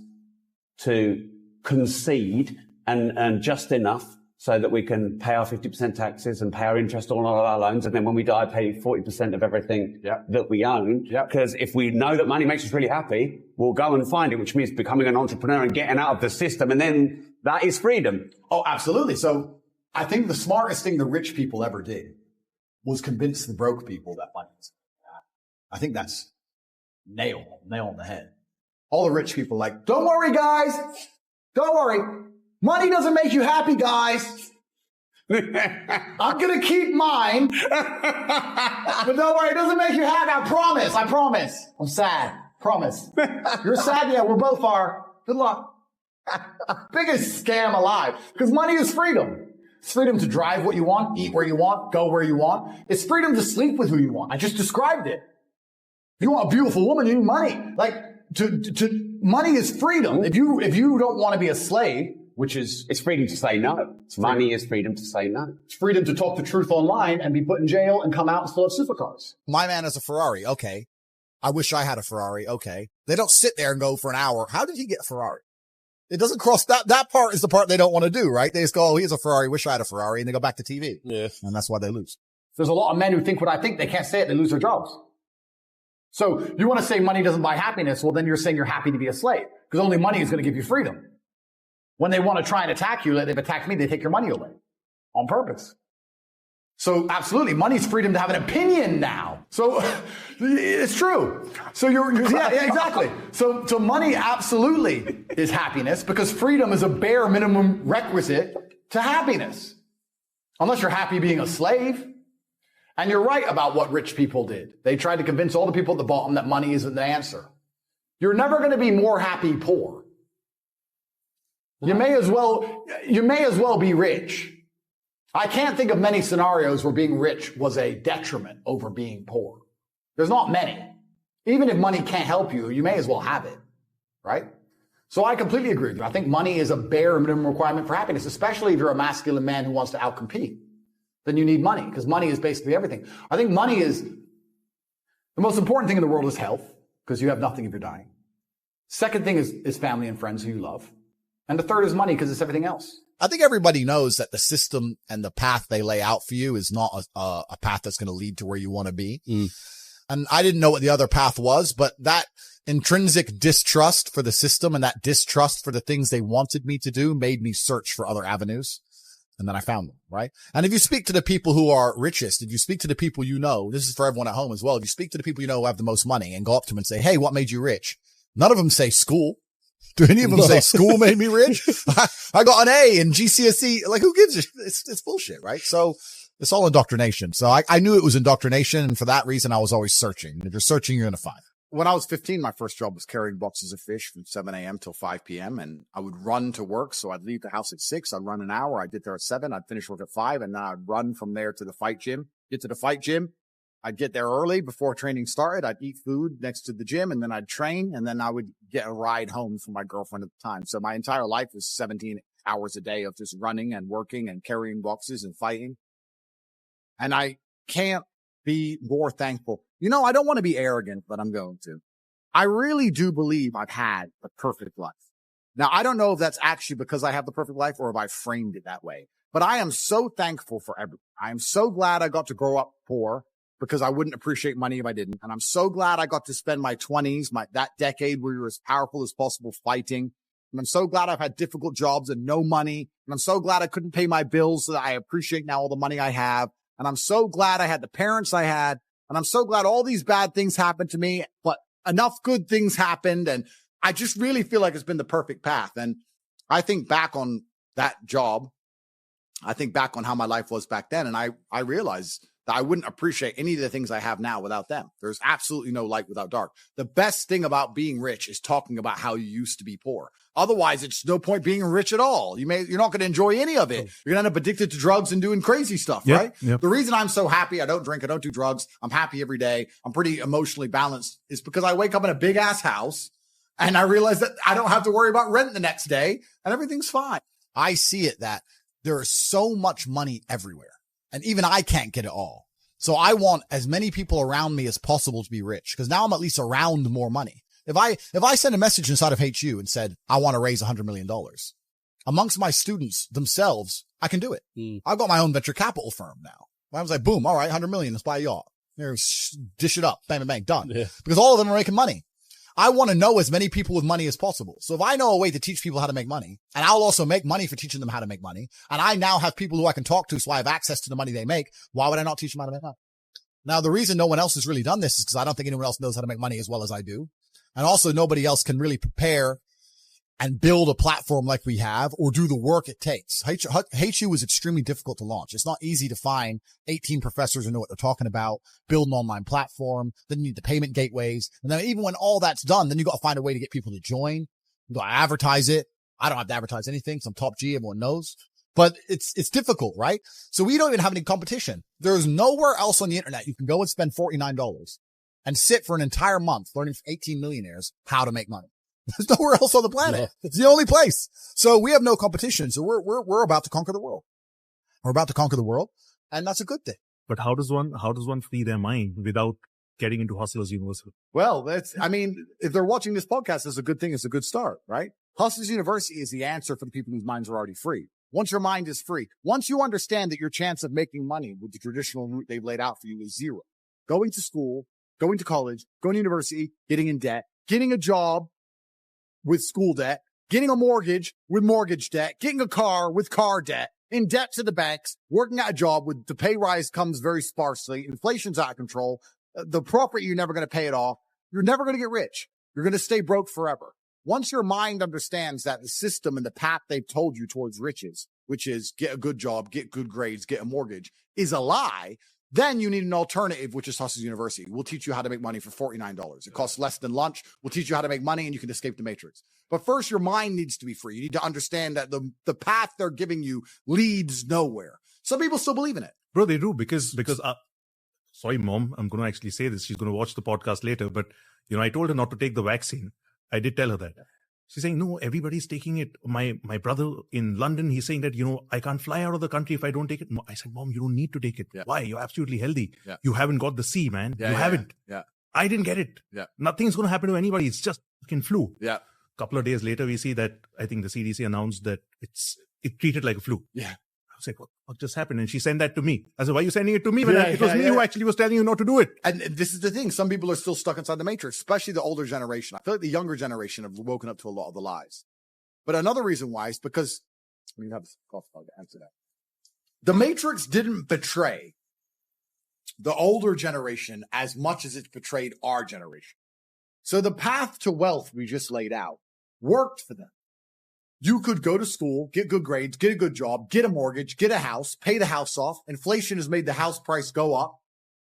to concede and just enough so that we can pay our 50% taxes and pay our interest on all of our loans. And then when we die, pay 40% of everything that we own. Because if we know that money makes us really happy, we'll go and find it, which means becoming an entrepreneur and getting out of the system. And then that is freedom. Oh, absolutely. So I think the smartest thing the rich people ever did was convince the broke people that money was. I think that's nail on the head. All the rich people like, don't worry, guys. Don't worry. Money doesn't make you happy, guys. I'm going to keep mine. But don't worry, it doesn't make you happy. I promise. I'm sad. Promise. You're sad? Yeah, we both are. Good luck. Biggest scam alive. Because money is freedom. It's freedom to drive what you want, eat where you want, go where you want. It's freedom to sleep with who you want. I just described it. If you want a beautiful woman, you need money. Like, money is freedom. If you don't want to be a slave, which is... It's freedom to say no. Money is freedom to say no. It's freedom to talk the truth online and be put in jail and come out and still have supercars. My man has a Ferrari. Okay. I wish I had a Ferrari. Okay. They don't sit there and go for an hour. How did he get a Ferrari? It doesn't cross that part is the part they don't want to do, right? They just go, oh, he has a Ferrari. Wish I had a Ferrari. And they go back to TV. Yeah. And that's why they lose. There's a lot of men who think what I think. They can't say it. They lose their jobs. So you want to say money doesn't buy happiness. Well, then you're saying you're happy to be a slave because only money is going to give you freedom. When they want to try and attack you, like they've attacked me, they take your money away on purpose. So absolutely, money's freedom to have an opinion now. So it's true. So yeah, exactly. So money absolutely is happiness because freedom is a bare minimum requisite to happiness. Unless you're happy being a slave. And you're right about what rich people did. They tried to convince all the people at the bottom that money isn't the answer. You're never going to be more happy poor. You may as well be rich. I can't think of many scenarios where being rich was a detriment over being poor. There's not many. Even if money can't help you, you may as well have it, right? So I completely agree with you. I think money is a bare minimum requirement for happiness, especially if you're a masculine man who wants to outcompete. Then you need money because money is basically everything. I think money is the most important thing in the world is health because you have nothing if you're dying. Second thing is family and friends who you love. And the third is money because it's everything else. I think everybody knows that the system and the path they lay out for you is not a path that's going to lead to where you want to be. And I didn't know what the other path was, but that intrinsic distrust for the system and that distrust for the things they wanted me to do made me search for other avenues. And then I found them, right? And if you speak to the people who are richest, if you speak to the people you know, this is for everyone at home as well. If you speak to the people you know who have the most money and go up to them and say, hey, what made you rich? None of them say school. Do any of them say school made me rich? I got an A in GCSE. Like, who gives a shit? It's bullshit, right? So it's all indoctrination. So I knew it was indoctrination. And for that reason, I was always searching. And if you're searching, you're going to find. When I was 15, my first job was carrying boxes of fish from 7 a.m. till 5 p.m. And I would run to work. So I'd leave the house at 6. I'd run an hour. I'd get there at 7. I'd finish work at 5. And then I'd run from there to the fight gym. Get to the fight gym. I'd get there early before training started. I'd eat food next to the gym and then I'd train. And then I would get a ride home from my girlfriend at the time. So my entire life was 17 hours a day of just running and working and carrying boxes and fighting. And I can't be more thankful. You know, I don't want to be arrogant, but I'm going to. I really do believe I've had the perfect life. Now, I don't know if that's actually because I have the perfect life or if I framed it that way, but I am so thankful for everything. I am so glad I got to grow up poor because I wouldn't appreciate money if I didn't. And I'm so glad I got to spend my 20s, that decade where you're as powerful as possible fighting. And I'm so glad I've had difficult jobs and no money. And I'm so glad I couldn't pay my bills so that I appreciate now all the money I have. And I'm so glad I had the parents I had. And I'm so glad all these bad things happened to me, but enough good things happened. And I just really feel like it's been the perfect path. And I think back on that job. I think back on how my life was back then. And I realized that I wouldn't appreciate any of the things I have now without them. There's absolutely no light without dark. The best thing about being rich is talking about how you used to be poor. Otherwise, it's no point being rich at all. You're not going to enjoy any of it. You're going to end up addicted to drugs and doing crazy stuff, right? Yep. The reason I'm so happy, I don't drink, I don't do drugs, I'm happy every day, I'm pretty emotionally balanced, is because I wake up in a big ass house and I realize that I don't have to worry about rent the next day and everything's fine. I see it that there is so much money everywhere and even I can't get it all. So I want as many people around me as possible to be rich because now I'm at least around more money. If I send a message inside of HU and said, I want to raise $100 million amongst my students themselves, I can do it. I've got my own venture capital firm now. I was like, boom. All right. 100 million. Let's buy a yacht. Here, dish it up. Bang, bang, bang. Done. Yeah. Because all of them are making money. I want to know as many people with money as possible. So if I know a way to teach people how to make money, and I'll also make money for teaching them how to make money, and I now have people who I can talk to so I have access to the money they make, why would I not teach them how to make money? Now, the reason no one else has really done this is because I don't think anyone else knows how to make money as well as I do. And also nobody else can really prepare and build a platform like we have or do the work it takes. HU is extremely difficult to launch. It's not easy to find 18 professors who know what they're talking about, build an online platform. Then you need the payment gateways. And then even when all that's done, then you got to find a way to get people to join. You got to advertise it. I don't have to advertise anything. So I'm top G. Everyone knows. But it's difficult, right? So we don't even have any competition. There's nowhere else on the internet you can go and spend $49 and sit for an entire month learning from 18 millionaires how to make money. There's nowhere else on the planet. No. It's the only place. So we have no competition. So we're about to conquer the world. We're about to conquer the world. And that's a good thing. But how does one free their mind without getting into Hustlers University? Well, if they're watching this podcast, it's a good thing. It's a good start, right? Hustlers University is the answer for the people whose minds are already free. Once your mind is free, once you understand that your chance of making money with the traditional route they've laid out for you is zero. Going to school, going to college, going to university, getting in debt, getting a job with school debt, getting a mortgage with mortgage debt, getting a car with car debt, in debt to the banks, working at a job with the pay rise comes very sparsely, inflation's out of control, the property, you're never going to pay it off, you're never going to get rich, you're going to stay broke forever. Once your mind understands that the system and the path they've told you towards riches, which is get a good job, get good grades, get a mortgage, is a lie, then you need an alternative, which is Hustlers University. We'll teach you how to make money for $49. It costs less than lunch. We'll teach you how to make money and you can escape the matrix. But first, your mind needs to be free. You need to understand that the path they're giving you leads nowhere. Some people still believe in it. Bro, they do because sorry, Mom, I'm going to actually say this. She's going to watch the podcast later. But, I told her not to take the vaccine. I did tell her that. She's saying, no, everybody's taking it. My brother in London, he's saying that, I can't fly out of the country if I don't take it. I said, Mom, you don't need to take it. Yeah. Why? You're absolutely healthy. Yeah. You haven't got the C, man. You haven't. Yeah. I didn't get it. Yeah. Nothing's going to happen to anybody. It's just fucking flu. Yeah. A couple of days later, we see that I think the CDC announced that it treated like a flu. Yeah. was like, what just happened? And she sent that to me. I said, why are you sending it to me? When it was me who actually was telling you not to do it. And this is the thing. Some people are still stuck inside the matrix, especially the older generation. I feel like the younger generation have woken up to a lot of the lies. But another reason why is because, I mean, you have this cough bug to answer that. The matrix didn't betray the older generation as much as it betrayed our generation. So the path to wealth we just laid out worked for them. You could go to school, get good grades, get a good job, get a mortgage, get a house, pay the house off. Inflation has made the house price go up.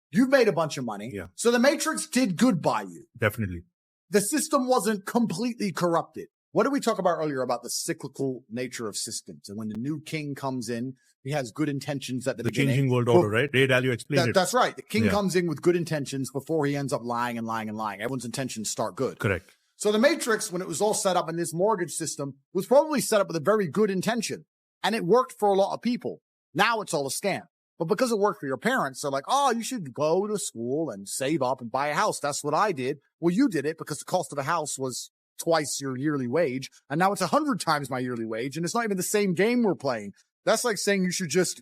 You've made a bunch of money. Yeah. So the matrix did good by you. Definitely. The system wasn't completely corrupted. What did we talk about earlier about the cyclical nature of systems? And when the new king comes in, he has good intentions at the beginning. Changing world order, right? Ray Dalio explained it. That's right. The king comes in with good intentions before he ends up lying and lying and lying. Everyone's intentions start good. Correct. So the Matrix, when it was all set up in this mortgage system, was probably set up with a very good intention. And it worked for a lot of people. Now it's all a scam. But because it worked for your parents, they're like, oh, you should go to school and save up and buy a house. That's what I did. Well, you did it because the cost of a house was twice your yearly wage. And now it's 100 times my yearly wage. And it's not even the same game we're playing. That's like saying you should just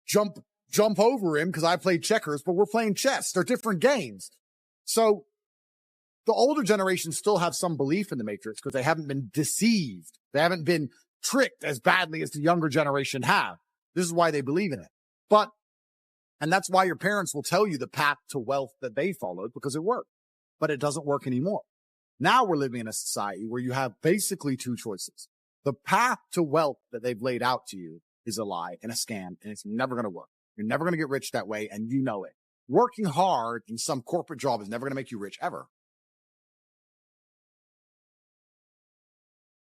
jump over him because I played checkers, but we're playing chess. They're different games. So the older generation still have some belief in the Matrix because they haven't been deceived. They haven't been tricked as badly as the younger generation have. This is why they believe in it. And that's why your parents will tell you the path to wealth that they followed because it worked, but it doesn't work anymore. Now we're living in a society where you have basically two choices. The path to wealth that they've laid out to you is a lie and a scam, and it's never going to work. You're never going to get rich that way, and you know it. Working hard in some corporate job is never going to make you rich ever.